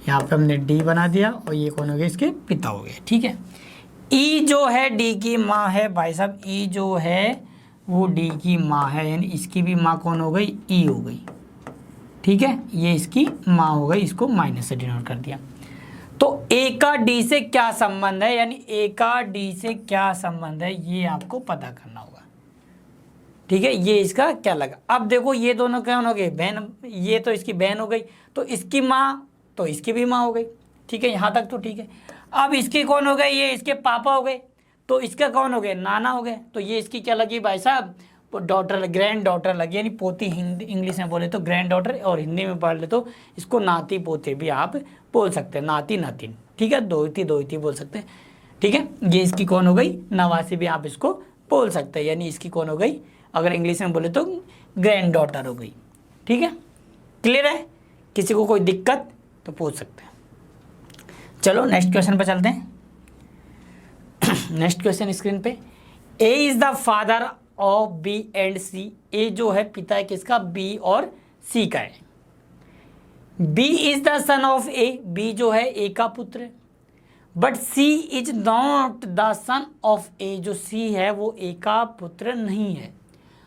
यहाँ पे हमने डी बना दिया और ये कौन हो गया, इसके पिता हो गए। ठीक है, ई जो है डी की माँ है। भाई साहब ई जो है वो डी की माँ है, यानी इसकी भी माँ कौन हो गई, ई हो गई। ठीक है, ये इसकी माँ हो गई, इसको माइनस से डिनोट कर दिया। तो ए का डी से क्या संबंध है, यानी ए का डी से क्या संबंध है, ये आपको पता करना होगा। ठीक है, ये इसका क्या लगा। अब देखो ये दोनों कौन हो गए, बहन, ये तो इसकी बहन हो गई, तो इसकी माँ तो इसकी भी माँ हो गई। ठीक है, यहाँ तक तो ठीक है। अब इसके कौन हो गए, ये इसके पापा हो गए, तो इसका कौन हो गए, नाना हो गए। तो ये इसकी क्या लगी भाई साहब, डॉटर, ग्रैंड डॉटर लगी, यानी पोती। हिंदी इंग्लिश में बोले तो ग्रैंड डॉटर, और हिंदी में पढ़ ले तो इसको नाती पोते भी आप बोल सकते हैं, नाती नातिन। ठीक है, दोहिती दोहिती बोल सकते हैं। ठीक है, ये इसकी कौन हो गई, नवासी भी आप इसको बोल सकते हैं, यानी इसकी कौन हो गई, अगर इंग्लिश में बोले तो ग्रैंड डॉटर हो गई। ठीक है, क्लियर है, किसी को कोई दिक्कत तो पूछ सकते हैं। चलो नेक्स्ट क्वेश्चन पर चलते हैं। नेक्स्ट क्वेश्चन स्क्रीन पे, A is the father of B and C. A जो है पिता है किसका, बी और सी का है। B is the son of A, B जो है ए का पुत्र है। But C is not the son of A, जो सी है वो ए का पुत्र नहीं है।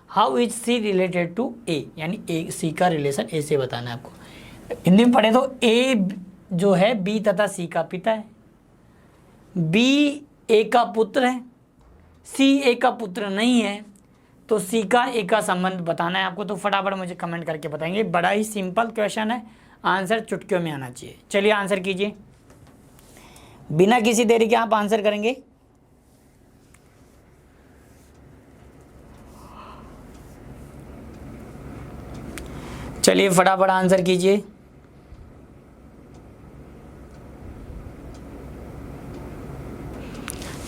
How is C related to A, यानी ए सी का रिलेशन ए से बताना है आपको। हिंदी में पढ़े तो ए जो है बी तथा सी का पिता है, बी ए का पुत्र है, सी ए का पुत्र नहीं है, तो सी का ए का संबंध बताना है आपको। तो फटाफट मुझे कमेंट करके बताएंगे। बड़ा ही सिंपल क्वेश्चन है, आंसर चुटकियों में आना चाहिए। चलिए आंसर कीजिए, बिना किसी देरी के आप आंसर करेंगे। चलिए फटाफट आंसर कीजिए।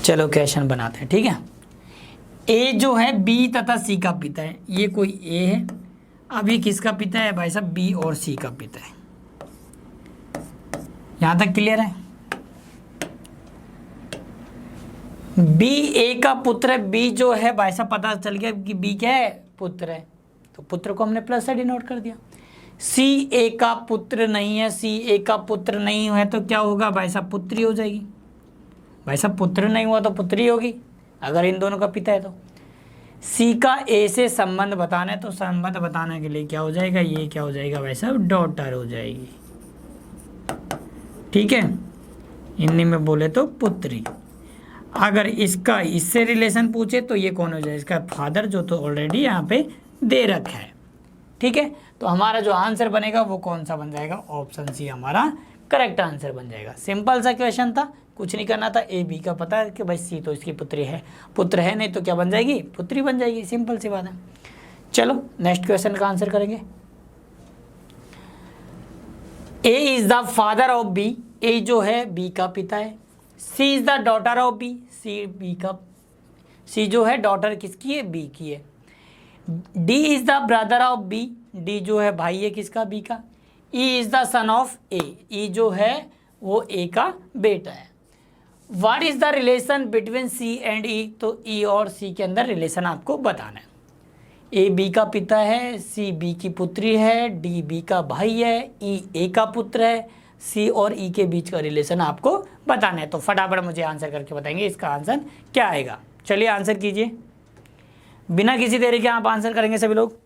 चलो क्वेश्चन बनाते हैं। ठीक है, ए जो है बी तथा सी का पिता है, ये कोई ए है। अब ये किसका पिता है भाई साहब, बी और सी का पिता है। यहां तक क्लियर है। बी ए का पुत्र है, बी जो है भाई साहब पता चल गया कि बी क्या है, पुत्र है, तो पुत्र को हमने प्लस से डिनोट कर दिया। सी ए का पुत्र नहीं है, सी ए का पुत्र नहीं है तो क्या होगा भाई साहब, पुत्री हो जाएगी। भाई साहब पुत्र नहीं हुआ तो पुत्री होगी अगर इन दोनों का पिता है तो। सी का ए से संबंध बताना है, तो संबंध बताने के लिए क्या हो जाएगा, ये क्या हो जाएगा भाई साहब, डॉटर हो जाएगी। ठीक है, हिंदी में बोले तो पुत्री। अगर इसका इससे रिलेशन पूछे तो ये कौन हो जाएगा, इसका फादर, जो तो ऑलरेडी यहाँ पे दे रखा है। ठीक है, तो हमारा जो आंसर बनेगा वो कौन सा बन जाएगा, ऑप्शन सी हमारा करेक्ट आंसर बन जाएगा। सिंपल सा क्वेश्चन था, कुछ नहीं करना था। ए बी का पता है कि भाई सी तो इसकी पुत्री है, पुत्र है नहीं तो क्या बन जाएगी, पुत्री बन जाएगी। सिंपल सी बात है। चलो नेक्स्ट क्वेश्चन का आंसर करेंगे। A is the father of B, A जो है बी का पिता है। C is the daughter of B, C जो है डॉटर किसकी है, बी की है। D is the brother of B, D जो है भाई है किसका, बी का। E is the son of A, E जो है वो ए का बेटा है। What is the relation between C and E, तो ई और सी के अंदर रिलेशन आपको बताना है। ए बी का पिता है, सी बी की पुत्री है, डी बी का भाई है, ई ए का पुत्र है, सी और ई के बीच का रिलेशन आपको बताना है। तो फटाफट मुझे आंसर करके बताएंगे इसका आंसर क्या आएगा। चलिए आंसर कीजिए, बिना किसी देरी के आप आंसर करेंगे सभी लोग।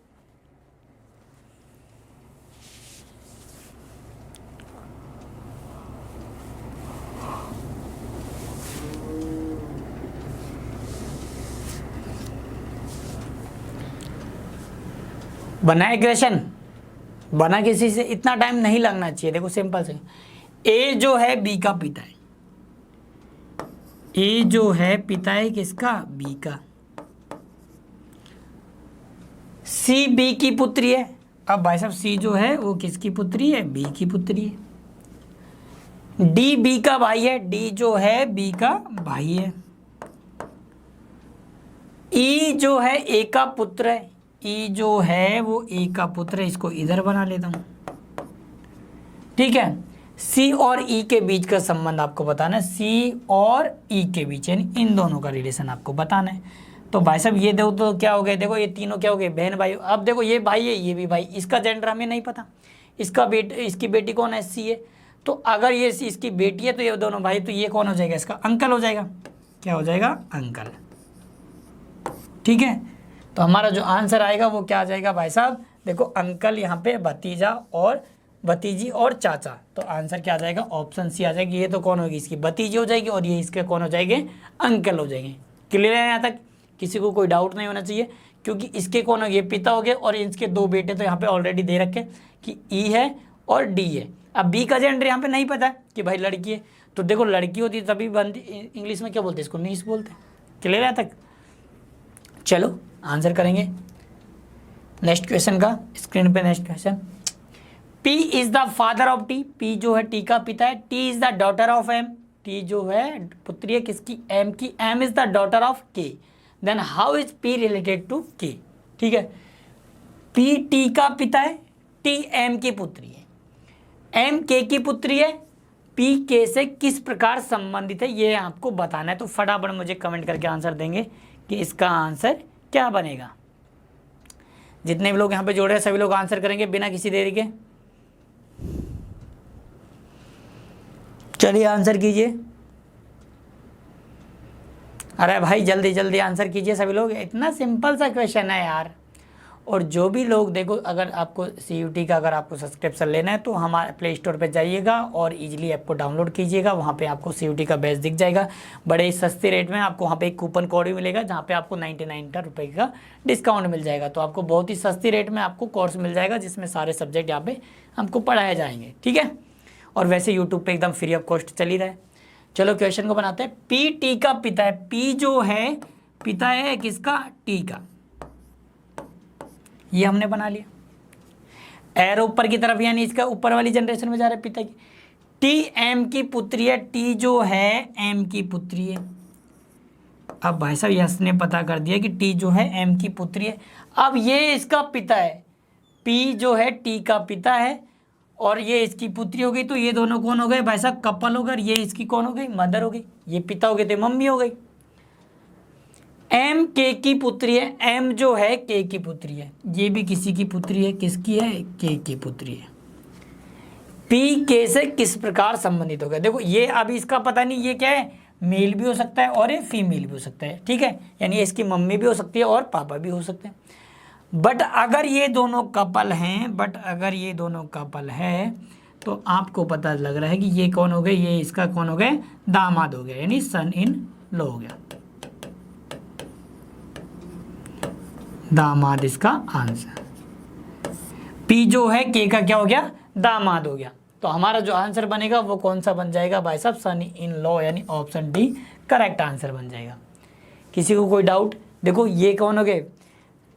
बनाए क्वेश्चन, बना किसी से इतना टाइम नहीं लगना चाहिए। देखो सिंपल से, ए जो है बी का पिता है, ए जो है पिता है किसका, बी का। सी बी की पुत्री है। अब भाई साहब सी जो है वो किसकी पुत्री है, बी की पुत्री है। डी बी का भाई है, डी जो है बी का भाई है। ई जो है ए का पुत्र है, ई जो है वो ए का पुत्र है, इसको इधर बना लेता हूं। ठीक है, सी और ई के बीच का संबंध आपको बताना है, सी और ई के बीच, यानी इन दोनों का रिलेशन आपको बताना है। तो भाई साहब ये देखो तो क्या हो गया, देखो ये तीनों क्या हो गए, बहन भाई। अब देखो ये भाई है, ये भी भाई, इसका जेंडर हमें नहीं पता, इसकी बेटी कौन है, सी है। तो अगर ये इसकी बेटी है तो ये दोनों भाई, तो ये कौन हो जाएगा, इसका अंकल हो जाएगा। क्या हो जाएगा, अंकल। ठीक है, तो हमारा जो आंसर आएगा वो क्या आ जाएगा भाई साहब, देखो अंकल यहाँ पे भतीजा और भतीजी और चाचा। तो आंसर क्या आ जाएगा, ऑप्शन सी आ जाएगी। ये तो कौन होगी, इसकी भतीजी हो जाएगी और ये इसके कौन हो जाएंगे, अंकल हो जाएंगे। क्लियर है यहाँ तक, किसी को कोई डाउट नहीं होना चाहिए, क्योंकि इसके कौन हो गए, पिता हो गए, और इसके दो बेटे तो यहाँ पे ऑलरेडी दे रखे कि ई है और डी है। अब बी का जेंडर यहाँ पे नहीं पता है कि भाई लड़की है, तो देखो लड़की होती तभी बनती, इंग्लिश में क्या बोलते हैं इसको, नीस बोलते हैं। क्लियर है तक, चलो आंसर करेंगे नेक्स्ट क्वेश्चन का, स्क्रीन पे next question. P is the father of T, P जो है T का पिता है। T is the daughter of M, T जो है पुत्री है किसकी, M की। M is the daughter of K, then how is P related to K। ठीक है, P T का पिता है, T M की पुत्री है, M K की पुत्री है, P K से किस प्रकार संबंधित है ये आपको बताना है। तो फटाफट मुझे कमेंट करके आंसर देंगे कि इसका आंसर क्या बनेगा। जितने भी लोग यहाँ पे जोड़े हैं सभी लोग आंसर करेंगे बिना किसी देरी के। चलिए आंसर कीजिए, अरे भाई जल्दी जल्दी आंसर कीजिए सभी लोग, इतना सिंपल सा क्वेश्चन है यार। और जो भी लोग देखो, अगर आपको CUT का अगर आपको सब्सक्रिप्शन लेना है तो हमारे प्ले स्टोर पर जाइएगा और इजीली ऐप को डाउनलोड कीजिएगा। वहाँ पे आपको CUT का बैच दिख जाएगा, बड़े ही सस्ते रेट में। आपको वहाँ पे एक कूपन कोड भी मिलेगा जहाँ पे आपको 99 रुपये का डिस्काउंट मिल जाएगा। तो आपको बहुत ही सस्ती रेट में आपको कोर्स मिल जाएगा, जिसमें सारे सब्जेक्ट यहाँ पे हमको पढ़ाए जाएंगे। ठीक है, और वैसे यूट्यूब पे एकदम फ्री ऑफ कॉस्ट चल ही रहा है। चलो क्वेश्चन को बनाते हैं। P T का पिता है, P जो है पिता है किसका, T का, ये हमने बना लिया। एरो ऊपर की तरफ, यानी इसका ऊपर वाली जनरेशन में जा रहा है पिता की। T M की पुत्री है, T जो है M की पुत्री है। अब भाई साहब यश ने पता कर दिया कि T जो है M की पुत्री है। अब ये इसका पिता है, P जो है T का पिता है और ये इसकी पुत्री हो गई। तो ये दोनों कौन हो गए भाई साहब, कपल हो गए। ये इसकी कौन हो गई, मदर हो गई। ये पिता हो गए थे, मम्मी हो गई। M K की पुत्री है, M जो है K की पुत्री है। ये भी किसी की पुत्री है, किसकी है, K की पुत्री है। P K से किस प्रकार संबंधित हो गया, देखो ये अभी इसका पता नहीं, ये क्या है, मेल भी हो सकता है और ये फीमेल भी हो सकता है। ठीक है, यानी इसकी मम्मी भी हो सकती है और पापा भी हो सकते हैं। बट अगर ये दोनों कपल है तो आपको पता लग रहा है कि ये कौन हो गए, ये इसका कौन हो गए, दामाद हो गया, यानी सन इन लॉ हो गया। दामाद इसका आंसर। P जो है K का क्या हो गया, दामाद हो गया। तो हमारा जो आंसर बनेगा वो कौन सा बन जाएगा भाई साहब, सन इन लॉ, यानी ऑप्शन डी करेक्ट आंसर बन जाएगा। किसी को कोई डाउट, देखो ये कौन हो गए,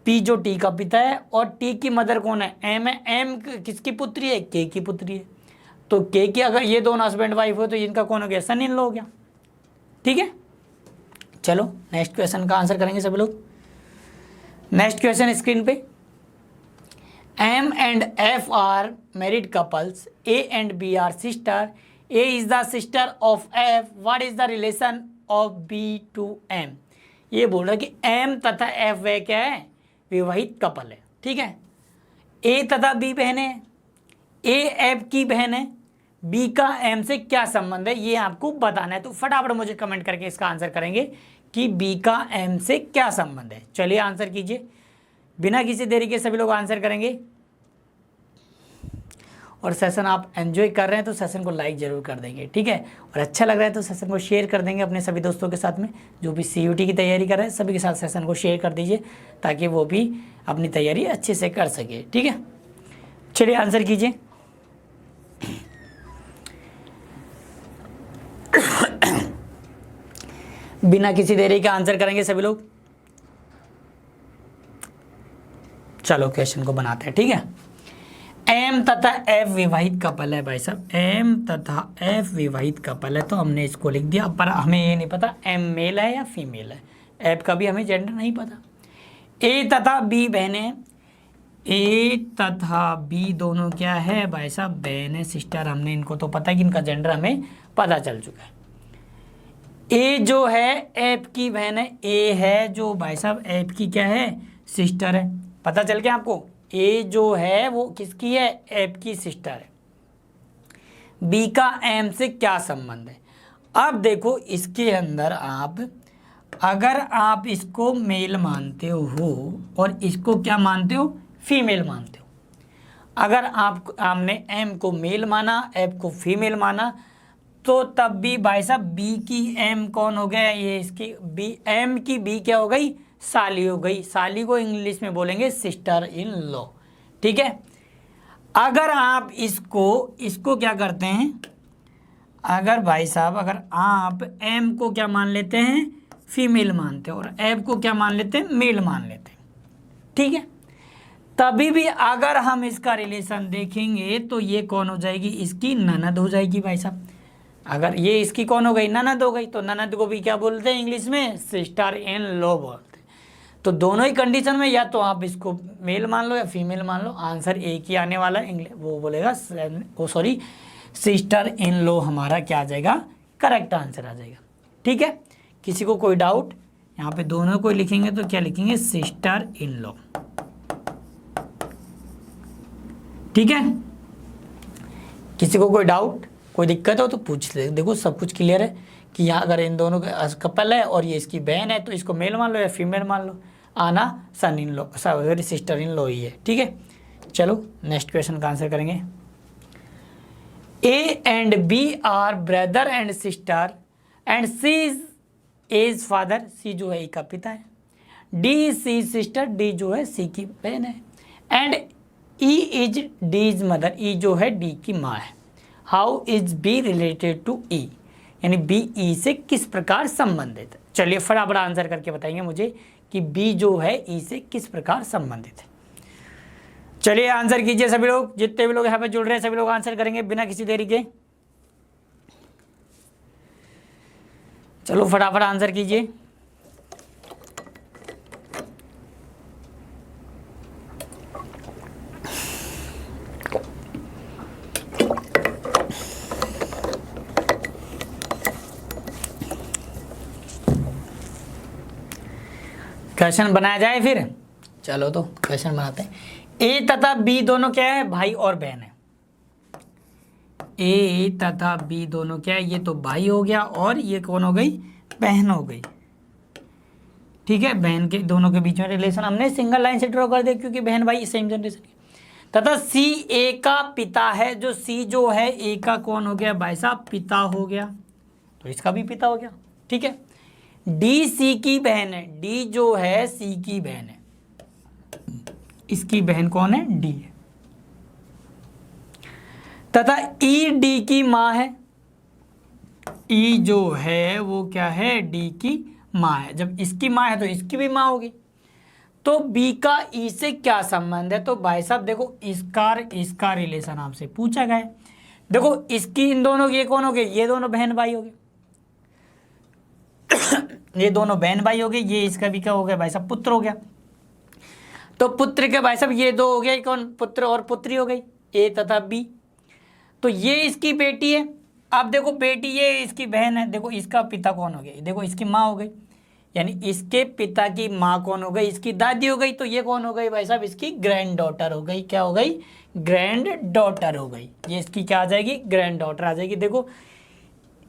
P जो T का पिता है और T की मदर कौन है, M है। M किसकी पुत्री है, K की पुत्री है। तो K की अगर ये दोनों हस्बैंड वाइफ हो तो इनका कौन हो गया, सन इन लॉ हो गया। ठीक है, चलो नेक्स्ट क्वेश्चन का आंसर करेंगे सभी लोग। नेक्स्ट क्वेश्चन स्क्रीन पे। M and F are married couples. A and B are sister. A is the sister of F. What is the relation of B to M? ये बोल रहा है कि M तथा F वे क्या है, विवाहित कपल है। ठीक है, A तथा B बहन है, A F की बहन है, B का M से क्या संबंध है ये आपको बताना है। तो फटाफट मुझे कमेंट करके इसका आंसर करेंगे कि B का M से क्या संबंध है। चलिए आंसर कीजिए, बिना किसी देरी के सभी लोग आंसर करेंगे। और सेशन आप एंजॉय कर रहे हैं तो सेशन को लाइक जरूर कर देंगे। ठीक है, और अच्छा लग रहा है तो सेशन को शेयर कर देंगे अपने सभी दोस्तों के साथ में, जो भी CUT की तैयारी कर रहे हैं सभी के साथ सेशन को शेयर कर दीजिए, ताकि वो भी अपनी तैयारी अच्छे से कर सके। ठीक है, चलिए आंसर कीजिए। बिना किसी देरी के आंसर करेंगे सभी लोग। चलो क्वेश्चन को बनाते हैं। ठीक है, M तथा F विवाहित कपल है भाई साहब, M तथा F विवाहित कपल है, तो हमने इसको लिख दिया। पर हमें ये नहीं पता M मेल है या फीमेल है, F का भी हमें जेंडर नहीं पता। A तथा B बहनें, A तथा B दोनों क्या है भाई साहब, बहन है, सिस्टर। हमने इनको तो पता है कि इनका जेंडर हमें पता चल चुका है। A जो है F की बहन है, A है जो भाई साहब F की क्या है, सिस्टर है। पता चल गया आपको, A जो है वो किसकी है, F की सिस्टर है। B का M से क्या संबंध है। अब देखो इसके अंदर आप, अगर आप इसको मेल मानते हो और इसको क्या मानते हो, फीमेल मानते हो। अगर हमने एम को मेल माना, एफ को फीमेल माना, तो तब भी भाई साहब बी की एम कौन हो गया, ये इसकी बी, एम की बी क्या हो गई, साली हो गई। साली को इंग्लिश में बोलेंगे सिस्टर इन लॉ। ठीक है, अगर आप इसको क्या करते हैं, अगर भाई साहब अगर आप एम को क्या मान लेते हैं, फीमेल मानते हैं, और एफ को क्या मान लेते हैं, मेल मान लेते हैं। ठीक है, तभी भी अगर हम इसका रिलेशन देखेंगे तो ये कौन हो जाएगी, इसकी ननद हो जाएगी भाई साहब। अगर ये इसकी कौन हो गई, ननद हो गई, तो ननद को भी क्या बोलते हैं इंग्लिश में, सिस्टर इन लॉ बोलते हैं। तो दोनों ही कंडीशन में या तो आप इसको मेल मान लो या फीमेल मान लो, आंसर एक ही आने वाला है। इंग्लिश वो बोलेगा सिस्टर इन लॉ हमारा क्या आ जाएगा, करेक्ट आंसर आ जाएगा। ठीक है, किसी को कोई डाउट, यहाँ पे दोनों को लिखेंगे तो क्या लिखेंगे, सिस्टर इन लॉ। ठीक है, किसी को कोई डाउट, कोई दिक्कत हो तो पूछ ले। देखो सब कुछ क्लियर है कि यहाँ अगर इन दोनों का कपल है और ये इसकी बहन है तो इसको मेल मान लो या फीमेल मान लो, आना son in law, sorry sister in law ही है। ठीक है, चलो नेक्स्ट क्वेश्चन का आंसर करेंगे। A and B are brother and sister and C is father, C जो है ए का पिता है, डी सी सिस्टर, डी जो है सी की बहन है, and E is D is mother, E जो है डी की माँ है। How is B related to E, यानी बी ई से किस प्रकार संबंधित है। चलिए फटाफट आंसर करके बताएंगे मुझे कि बी जो है ई से किस प्रकार संबंधित है। चलिए आंसर कीजिए सभी लोग, जितने भी लोग यहाँ पे जुड़ रहे हैं सभी लोग आंसर करेंगे बिना किसी देरी के। चलो फटाफट आंसर कीजिए। क्वेश्चन बनाया जाए फिर, चलो तो क्वेश्चन बनाते हैं। ए तथा बी दोनों क्या है, भाई और बहन है। ए तथा बी दोनों क्या है, ये तो भाई हो गया और ये कौन हो गई, बहन हो गई। ठीक है, बहन के दोनों के बीच में रिलेशन हमने सिंगल लाइन से ड्रॉ कर दिया क्योंकि बहन भाई सेम जनरेशन की। तथा सी ए का पिता है, जो सी जो है ए का कौन हो गया भाई साहब, पिता हो गया, तो इसका भी पिता हो गया। ठीक है, डी सी की बहन है, डी जो है सी की बहन है, इसकी बहन कौन है, डी है। तथा ई डी की माँ है, ई जो है वो क्या है, डी की माँ है। जब इसकी माँ है तो इसकी भी माँ होगी। तो बी का ई से क्या संबंध है, तो भाई साहब देखो इसका रिलेशन आपसे पूछा गया है। देखो इसकी इन दोनों की ये कौन हो गए, ये दोनों बहन भाई हो गए ये दोनों बहन भाई हो गए, ये इसका भी क्या हो गया भाई साहब, पुत्र हो गया। तो पुत्र के भाई साहब ये दो हो गया, कौन, पुत्र और पुत्री हो गई, ए तथा बी। तो ये इसकी बेटी है। अब देखो बेटी ये इसकी बहन है, देखो इसका पिता कौन हो गया, देखो इसकी माँ हो गई, यानी इसके पिता की माँ कौन हो गई, इसकी दादी हो गई। तो ये कौन हो गई भाई साहब, इसकी ग्रैंड डॉटर हो गई। क्या हो गई, ग्रैंड डॉटर हो गई। ये इसकी क्या आ जाएगी, ग्रैंड डॉटर आ जाएगी। देखो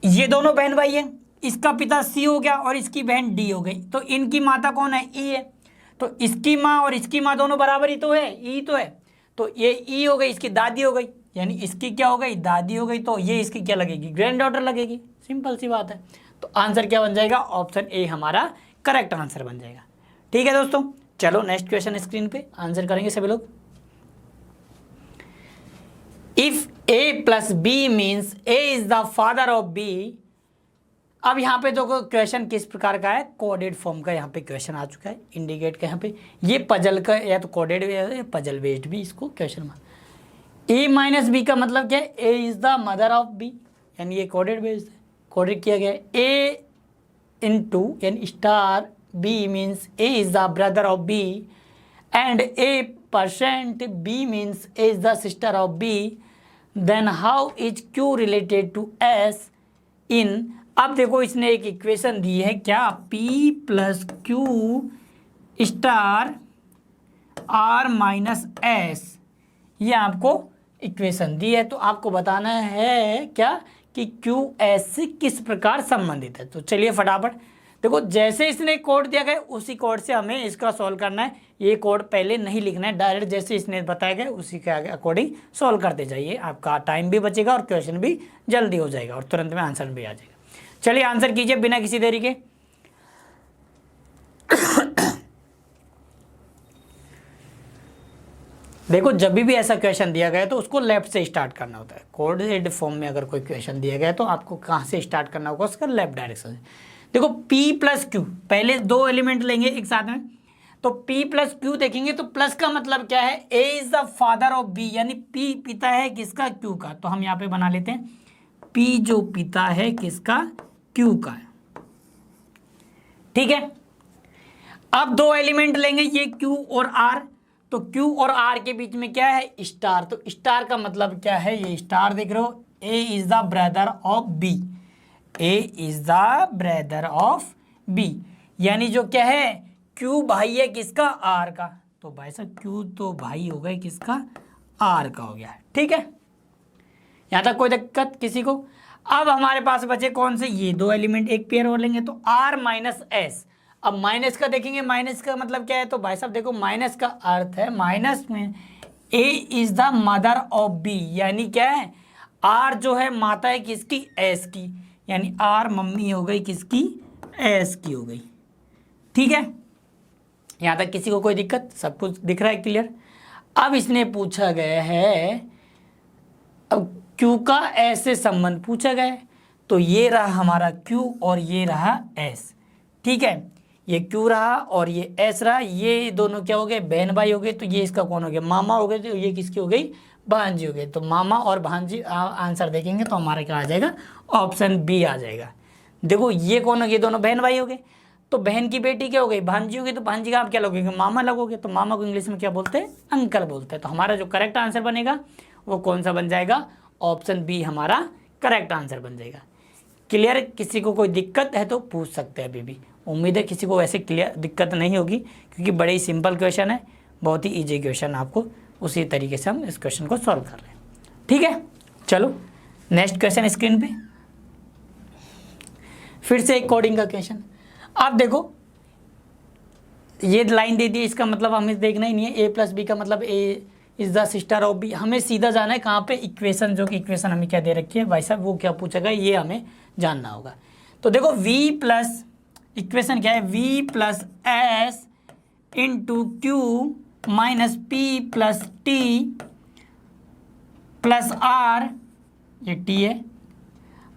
ये दोनों बहन भाई हैं, इसका पिता सी हो गया और इसकी बहन डी हो गई। तो इनकी माता कौन है, ई है। तो इसकी माँ और इसकी माँ दोनों बराबर ही तो है, ई तो है। तो ये ई हो गई, इसकी दादी हो गई, यानी इसकी क्या हो गई, दादी हो गई। तो ये इसकी क्या लगेगी, ग्रैंड डॉटर लगेगी। सिंपल सी बात है। तो आंसर क्या बन जाएगा, ऑप्शन ए हमारा करेक्ट आंसर बन जाएगा। ठीक है दोस्तों, चलो नेक्स्ट क्वेश्चन स्क्रीन पे आंसर करेंगे सभी लोग। If A plus B means A is the father of B. अब यहाँ पे देखो क्वेश्चन किस प्रकार का है, कोडेड फॉर्म का यहाँ पे क्वेश्चन आ चुका है। इंडिकेट का यहाँ पे ये पजल का या तो कोडेड या पजल बेस्ड भी इसको क्वेश्चन में। ए माइनस बी का मतलब क्या है, A is the mother of B, यानी ये कोडेड बेस्ड है, कोडेड किया गया है। ए इंटू यानी star B means A is the brother of B and A% B means A is the sister of B, then how is Q related to S in. अब देखो इसने एक equation दी है क्या, P plus Q star R minus S, ये आपको equation दी है। तो आपको बताना है क्या कि क्यू एस से किस प्रकार संबंधित है। तो चलिए फटाफट देखो जैसे इसने कोड दिया गया उसी कोड से हमें इसका सॉल्व करना है। ये कोड पहले नहीं लिखना है, डायरेक्ट जैसे इसने बताया गया उसी के अकॉर्डिंग सॉल्व करते जाइए। आपका टाइम भी बचेगा और क्वेश्चन भी जल्दी हो जाएगा और तुरंत में आंसर भी आ जाएगा। चलिए आंसर कीजिए बिना किसी देरी के। देखो जब भी ऐसा क्वेश्चन दिया गया तो उसको लेफ्ट से स्टार्ट करना होता है। कोऑर्डिनेट फॉर्म में अगर कोई क्वेश्चन दिया गया तो आपको कहाँ से स्टार्ट करना होगा, उसका लेफ्ट डायरेक्शन से। देखो P प्लस क्यू, पहले दो एलिमेंट लेंगे एक साथ में, तो P प्लस क्यू देखेंगे तो प्लस का मतलब क्या है, A is the father of B, यानी P पिता है किसका, Q का। तो हम यहाँ पे बना लेते हैं P जो पिता है किसका, Q का है। ठीक है, अब दो एलिमेंट लेंगे ये Q और R, तो Q और R के बीच में क्या है, स्टार। तो स्टार का मतलब क्या है, ये स्टार देख रहे हो, A is the brother of B, A is the brother of B, यानी जो क्या है Q भाई है किसका, R का। तो भाई साहब Q तो भाई हो गए किसका, R का हो गया है। ठीक है, यहाँ तक कोई दिक्कत किसी को। अब हमारे पास बचे कौन से, ये दो एलिमेंट, एक पेयर और लेंगे तो R माइनस एस। अब माइनस का देखेंगे, माइनस का मतलब क्या है, तो भाई साहब देखो माइनस का अर्थ है माइनस में A is the mother of B, यानी क्या है R जो है माता है किसकी, S की, यानी R मम्मी हो गई किसकी, S की हो गई। ठीक है, यहाँ तक किसी को कोई दिक्कत, सब कुछ दिख रहा है क्लियर। अब इसने पूछा गया है, अब Q का S से संबंध पूछा गया है, तो ये रहा हमारा Q और ये रहा S। ठीक है, ये Q रहा और ये S रहा, ये दोनों क्या हो गए, बहन भाई हो गए। तो ये इसका कौन हो गया, मामा हो गए, तो ये किसकी हो गई, भांजी हो गई। तो मामा और भांजी आंसर देखेंगे तो हमारा क्या आ जाएगा, ऑप्शन बी आ जाएगा। देखो ये कौन हो गए, दोनों बहन भाई हो गए, तो बहन की बेटी क्या हो गई, भांजी हो गई, तो भांजी का आप क्या लगोगे, मामा लगोगे। तो मामा को इंग्लिश में क्या बोलते हैं, अंकल बोलते हैं। तो हमारा जो करेक्ट आंसर बनेगा वो कौन सा बन जाएगा, ऑप्शन बी हमारा करेक्ट आंसर बन जाएगा। क्लियर, किसी को कोई दिक्कत है तो पूछ सकते हैं अभी भी। उम्मीद है किसी को वैसे क्लियर दिक्कत नहीं होगी, क्योंकि बड़े ही सिंपल क्वेश्चन है, बहुत ही इजी क्वेश्चन, आपको उसी तरीके से हम इस क्वेश्चन को सॉल्व कर रहे हैं। ठीक है, चलो नेक्स्ट क्वेश्चन स्क्रीन पे, फिर से एक कोडिंग का क्वेश्चन। आप देखो ये लाइन दे दी, इसका मतलब हमें देखना ही नहीं है, ए प्लस बी का मतलब A is the sister of B. हमें सीधा जाना है कहाँ पे, इक्वेशन, जो कि इक्वेशन हमें क्या दे रखी है भाई साहब, वो क्या पूछा गया ये हमें जानना होगा। तो देखो v प्लस, इक्वेशन क्या है, v plus S into Q minus P plus T plus R, ये टी है,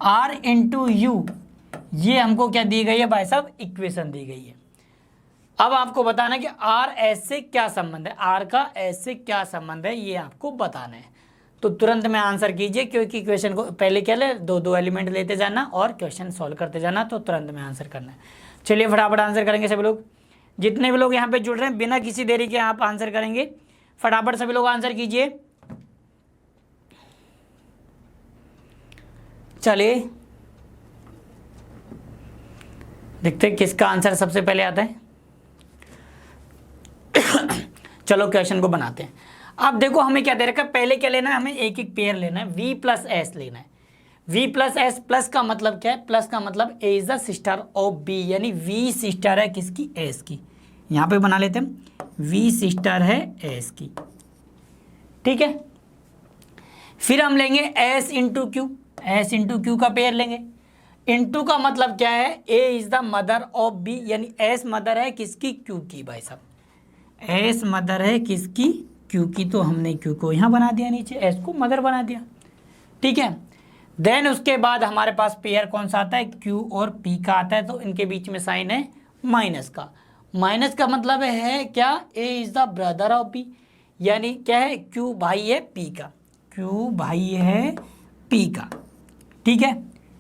आर इंटू यू, ये हमको क्या दी गई है भाई साहब, इक्वेशन दी गई है। अब आपको बताना है कि आर एस से क्या संबंध है, आर का एस से क्या संबंध है, ये आपको बताना है। तो तुरंत में आंसर कीजिए, क्योंकि क्वेश्चन को पहले क्या ले, दो दो एलिमेंट लेते जाना और क्वेश्चन सॉल्व करते जाना, तो तुरंत में आंसर करना है। चलिए फटाफट आंसर करेंगे सभी लोग, जितने भी लोग यहाँ पे जुड़ रहे हैं बिना किसी देरी के आप आंसर करेंगे। फटाफट सभी लोग आंसर कीजिए। चलिए देखते हैं किसका आंसर सबसे पहले आता है। चलो क्वेश्चन को बनाते हैं। अब देखो हमें क्या दे रखा है, पहले क्या लेना है, हमें एक एक पेयर लेना है, v प्लस एस लेना है। v प्लस एस, प्लस का मतलब क्या है, प्लस का मतलब a is the sister of b, यानी v सिस्टर है किसकी, s की। यहाँ पे बना लेते हैं v सिस्टर है s की। ठीक है, फिर हम लेंगे s into Q, s into Q का पेयर लेंगे। इंटू का मतलब क्या है, a is the mother of b, यानी s मदर है किसकी, q की। भाई साहब s मदर है किसकी, q की, तो हमने q को यहाँ बना दिया, नीचे s को मदर बना दिया। ठीक है, देन उसके बाद हमारे पास पेयर कौन सा आता है, q और p का आता है, तो इनके बीच में साइन है माइनस का। माइनस का मतलब है क्या, a is the brother of b, यानी क्या है, q भाई है p का, q भाई है p का। ठीक है,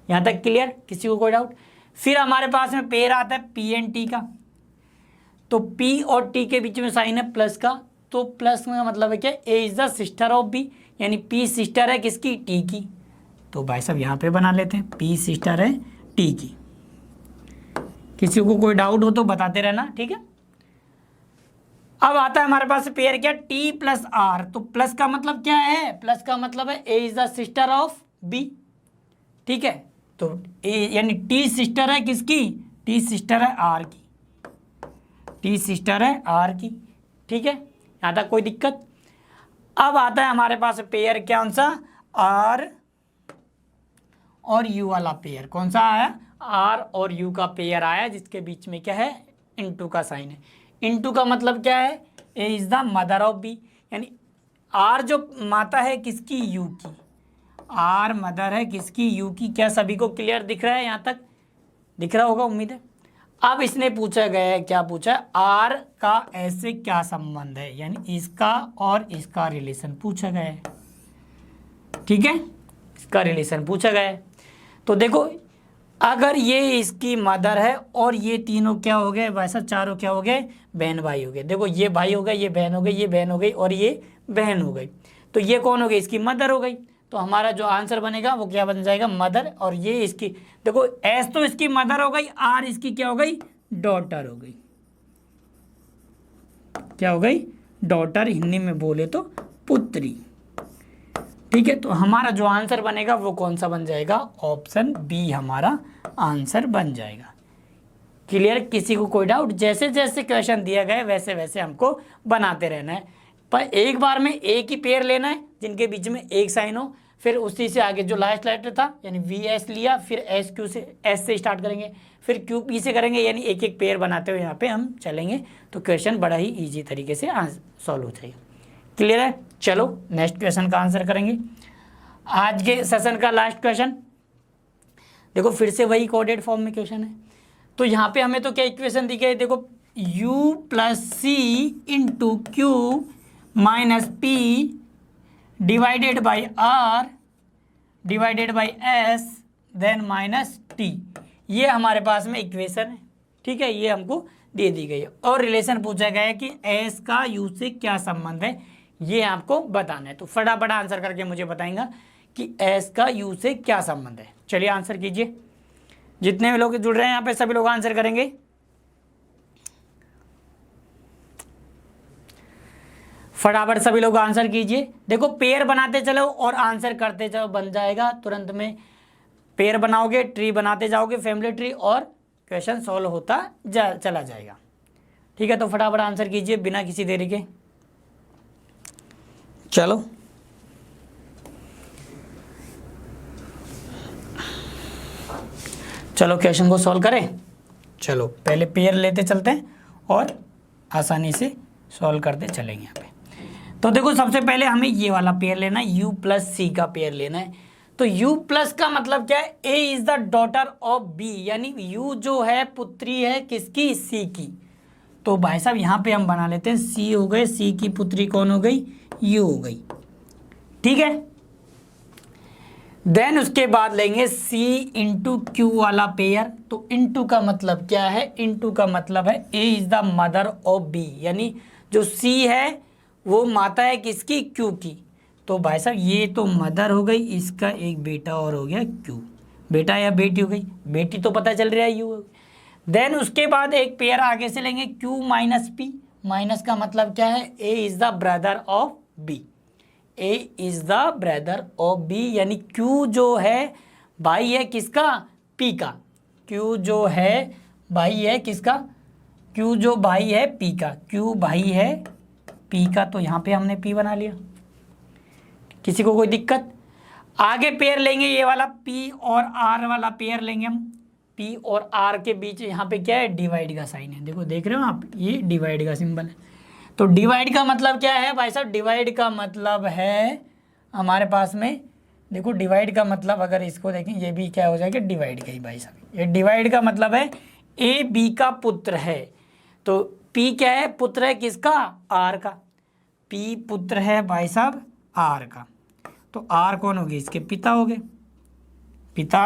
यहाँ तक क्लियर, किसी को कोई डाउट। फिर हमारे पास में पेयर आता है p एंड t का, तो p और t के बीच में साइन है प्लस का, तो प्लस का मतलब है क्या, a is the sister of b, यानी p सिस्टर है किसकी, t की। तो भाई साहब यहाँ पे बना लेते हैं p सिस्टर है t की। किसी को कोई डाउट हो तो बताते रहना, ठीक है। अब आता है हमारे पास पेयर क्या, t प्लस आर, तो प्लस का मतलब क्या है, प्लस का मतलब है a is the sister of b। ठीक है, तो a यानी t सिस्टर है किसकी, टी सिस्टर है आर की, टी सिस्टर है आर की, ठीक है, यहाँ तक कोई दिक्कत। अब आता है हमारे पास पेयर कौन सा, आर और यू वाला पेयर, कौन सा आया, आर और यू का पेयर आया, जिसके बीच में क्या है, इनटू का साइन है। इनटू का मतलब क्या है, A is the mother of B, यानी आर जो माता है किसकी, यू की, आर मदर है किसकी, यू की। क्या सभी को क्लियर दिख रहा है, यहाँ तक दिख रहा होगा उम्मीद है। अब इसने पूछा गया है, क्या पूछा है, आर का ऐसे क्या संबंध है, यानी इसका और इसका रिलेशन पूछा गया है, ठीक है, इसका रिलेशन पूछा गया है। तो देखो अगर ये इसकी मदर है और ये तीनों क्या हो गए, वैसा चारों क्या हो गए, बहन भाई हो गए। देखो ये भाई हो गए, ये बहन हो गई, ये बहन हो गई और ये बहन हो गई, तो ये कौन हो गई, इसकी मदर हो गई। तो हमारा जो आंसर बनेगा वो क्या बन जाएगा, मदर, और ये इसकी, देखो एस तो इसकी मदर हो गई, आर इसकी क्या हो गई, डॉटर हो गई, क्या हो गई, डॉटर, हिंदी में बोले तो पुत्री, ठीक है। तो हमारा जो आंसर बनेगा वो कौन सा बन जाएगा, ऑप्शन बी हमारा आंसर बन जाएगा। क्लियर, किसी को कोई डाउट, जैसे जैसे क्वेश्चन दिया गया वैसे वैसे हमको बनाते रहना है, पर एक बार में एक ही पेयर लेना है जिनके बीच में एक साइन हो, फिर उसी से आगे जो लास्ट लेटर था यानी वी एस लिया, फिर एस क्यू से, एस से स्टार्ट करेंगे, फिर क्यू पी से करेंगे, यानी एक एक पेयर बनाते हुए यहाँ पे हम चलेंगे, तो क्वेश्चन बड़ा ही ईजी तरीके से सॉल्व हो जाएगा। क्लियर है, चलो नेक्स्ट क्वेश्चन का आंसर करेंगे। आज के सेशन का लास्ट क्वेश्चन, देखो फिर से वही कोडेड फॉर्म में क्वेश्चन है। तो यहाँ पे हमें तो क्या इक्वेशन दी गई, देखो u plus C into Q minus P divided by R divided by S then minus T, ये हमारे पास में इक्वेशन है, ठीक है, ये हमको दे दी गई है। और रिलेशन पूछा गया है कि एस का यू से क्या संबंध है, ये आपको बताना है। तो फटाफट आंसर करके मुझे बताएंगा कि एस का यू से क्या संबंध है। चलिए आंसर कीजिए, जितने भी लोग जुड़ रहे हैं यहाँ पे सभी लोग आंसर करेंगे। फटाफट सभी लोग आंसर कीजिए। देखो पेयर बनाते चलो और आंसर करते चलो, बन जाएगा तुरंत में। पेयर बनाओगे, ट्री बनाते जाओगे, फैमिली ट्री, और क्वेश्चन सॉल्व होता चला जाएगा, ठीक है। तो फटाफट आंसर कीजिए बिना किसी देरी के। चलो चलो क्वेश्चन को सॉल्व करें। चलो पहले पेयर लेते चलते हैं और आसानी से सॉल्व करते चलेंगे यहाँ पे। तो देखो सबसे पहले हमें ये वाला पेयर लेना है, u प्लस सी का पेयर लेना है। तो u प्लस का मतलब क्या है, a is the daughter of b, यानी u जो है पुत्री है किसकी, c की। तो भाई साहब यहाँ पे हम बना लेते हैं, c हो गए, c की पुत्री कौन हो गई, u हो गई, ठीक है। देन उसके बाद लेंगे c इंटू क्यू वाला पेयर। तो इंटू का मतलब क्या है, इंटू का मतलब है a is the mother of b, यानी जो c है वो माता है किसकी, क्यू की। तो भाई साहब ये तो मदर हो गई, इसका एक बेटा और हो गया क्यू, बेटा या बेटी हो गई, बेटी तो पता चल रहा है यू। देन उसके बाद एक पेयर आगे से लेंगे क्यू माइनस पी। माइनस का मतलब क्या है, A is the brother of B, A is the brother of B, यानी क्यू जो है भाई है किसका, पी का। क्यू जो है भाई है किसका, क्यू जो भाई है पी का, क्यू भाई है पी का। तो यहाँ पे हमने पी बना लिया, किसी को कोई दिक्कत। आगे पेयर लेंगे ये वाला पी और आर वाला पेयर लेंगे हम। पी और आर के बीच यहाँ पे क्या है, डिवाइड का साइन है, देखो देख रहे हो आप, ये डिवाइड का सिंबल है। तो डिवाइड का मतलब क्या है भाई साहब, डिवाइड का मतलब है हमारे पास में, देखो डिवाइड का मतलब अगर इसको देखें, ये भी क्या हो जाएगा, डिवाइड का ही भाई साहब। ये डिवाइड का मतलब है ए बी का पुत्र है। तो पी क्या है, पुत्र है किसका, आर का। पी पुत्र है भाई साहब आर का। तो आर कौन हो गए, इसके पिता हो गए, पिता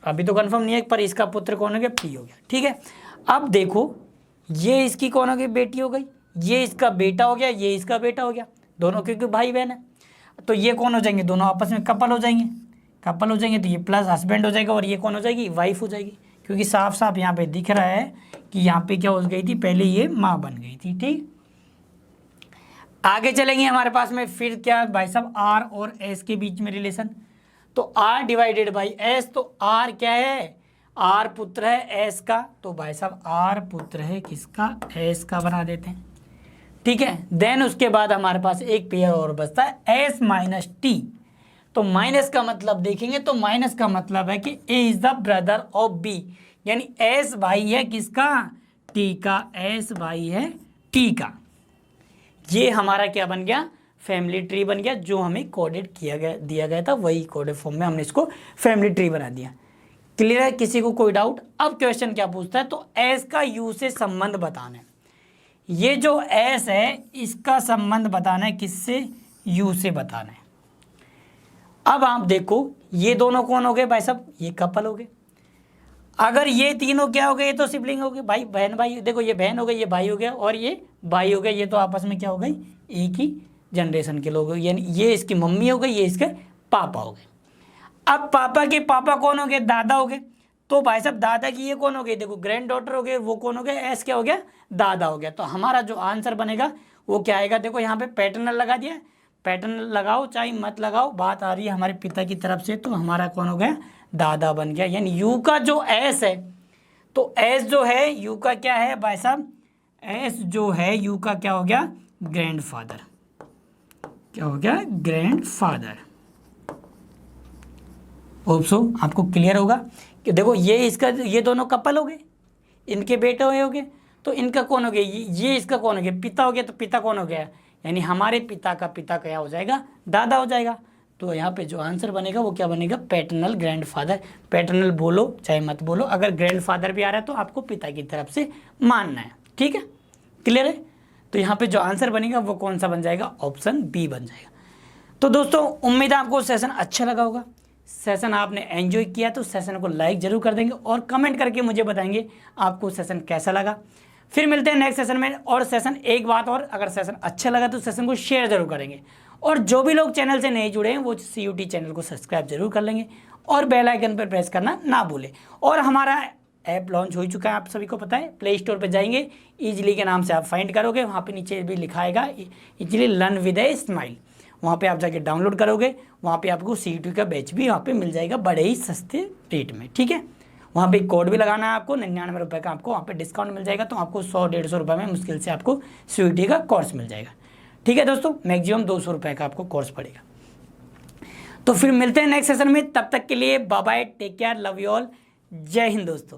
अभी तो कंफर्म नहीं है, पर इसका पुत्र कौन हो गया, पी हो गया, ठीक है। अब देखो ये इसकी कौन हो गई, बेटी हो गई, ये इसका बेटा हो गया, ये इसका बेटा हो गया, दोनों क्योंकि भाई बहन है। तो ये कौन हो जाएंगे, दोनों आपस में कपल हो जाएंगे, कपल हो जाएंगे। तो ये प्लस हस्बैंड हो जाएगा और ये कौन हो जाएगी, वाइफ हो जाएगी, क्योंकि साफ साफ यहाँ पे दिख रहा है कि यहाँ पे क्या हो गई थी, पहले ये माँ बन गई थी, ठीक। आगे चलेंगे हमारे पास में फिर क्या भाई साहब, आर और एस के बीच में रिलेशन। तो आर डिवाइडेड बाई एस, तो आर क्या है, आर पुत्र है एस का, तो भाई साहब आर पुत्र है किसका, एस का बना देते हैं, ठीक है। देन उसके बाद हमारे पास एक पेयर और बचता है एस माइनस टी। तो माइनस का मतलब देखेंगे तो माइनस का मतलब है कि A is the brother of B, यानी एस भाई है किसका, टी का, एस भाई है टी का। ये हमारा क्या बन गया, फैमिली ट्री बन गया, जो हमें कोडेड किया गया दिया गया था वही कोडेड फॉर्म में हमने इसको फैमिली ट्री बना दिया। क्लियर है, किसी को कोई डाउट? अब क्वेश्चन क्या पूछता है, तो एस का यू से संबंध बताना है। ये जो एस है इसका संबंध बताना है किससे, यू से बताना है। अब आप देखो ये दोनों कौन हो गए भाई साहब, ये कपल हो गए। अगर ये तीनों क्या हो गए, ये तो सिबलिंग हो गए, भाई बहन भाई। देखो ये बहन हो गई, ये भाई हो गया और ये भाई हो गया, ये तो आपस में क्या हो गई, एक ही जनरेशन के लोग, यानी ये इसकी मम्मी हो गई, ये इसके पापा हो गए। अब पापा के पापा कौन हो गए, दादा हो गए। तो भाई साहब दादा की ये कौन हो गई, देखो ग्रैंड डॉटर हो गए, वो कौन हो गया, एस क्या हो गया, दादा हो गया। तो हमारा जो आंसर बनेगा वो क्या आएगा, देखो यहाँ पे पैटर्नल लगा दिया, पैटर्नल लगाओ चाहे मत लगाओ, बात आ रही है हमारे पिता की तरफ से, तो हमारा कौन हो गया, दादा बन गया। यानी यू का जो एस है, तो एस जो है यू का क्या है भाई साहब, एस जो है यू का क्या हो गया, ग्रैंडफादर। क्या हो गया, ग्रैंडफादर। होप सो आपको क्लियर होगा कि देखो ये इसका, ये दोनों कपल हो गए, इनके बेटे हो गए, तो इनका कौन हो गया, ये इसका कौन हो गया, पिता हो गया। तो पिता कौन हो गया, यानी हमारे पिता का पिता क्या हो जाएगा, दादा हो जाएगा। तो यहाँ पे जो आंसर बनेगा वो क्या बनेगा, पैटर्नल ग्रैंडफादर। पैटर्नल बोलो चाहे मत बोलो, अगर ग्रैंडफादर भी आ रहा है तो आपको पिता की तरफ से मानना है, ठीक है, क्लियर है। तो यहाँ पे जो आंसर बनेगा वो कौन सा बन जाएगा, ऑप्शन बी बन जाएगा। तो दोस्तों उम्मीद है आपको सेशन अच्छा लगा होगा, सेशन आपने एंजॉय किया तो सेशन को लाइक जरूर कर देंगे और कमेंट करके मुझे बताएंगे आपको सेशन कैसा लगा। फिर मिलते हैं नेक्स्ट सेशन में। और सेशन, एक बात और, अगर सेशन अच्छा लगा तो सेशन को शेयर जरूर करेंगे, और जो भी लोग चैनल से नहीं जुड़े हैं वो CUT चैनल को सब्सक्राइब जरूर कर लेंगे और बेल आइकन पर प्रेस करना ना भूलें। और हमारा ऐप लॉन्च हो चुका है, आप सभी को पता है। प्ले स्टोर पर जाएंगे, ईजिली के नाम से आप फाइंड करोगे, वहाँ पे नीचे भी लिखा आएगा easily learn with a smile, वहाँ पे आप जाके डाउनलोड करोगे, वहाँ पे आपको CUT का बैच भी वहाँ पे मिल जाएगा बड़े ही सस्ते रेट में, ठीक है। वहाँ पे कोड भी लगाना है आपको, 99 रुपये का आपको वहाँ पे डिस्काउंट मिल जाएगा, तो आपको 100-150 रुपये में मुश्किल से आपको CUT का कोर्स मिल जाएगा, ठीक है दोस्तों। मैक्सिमम 200 रुपये का आपको कोर्स पड़ेगा। तो फिर मिलते हैं नेक्स्ट सेशन में, तब तक के लिए bye bye, take care, love you all, जय हिंद दोस्तों।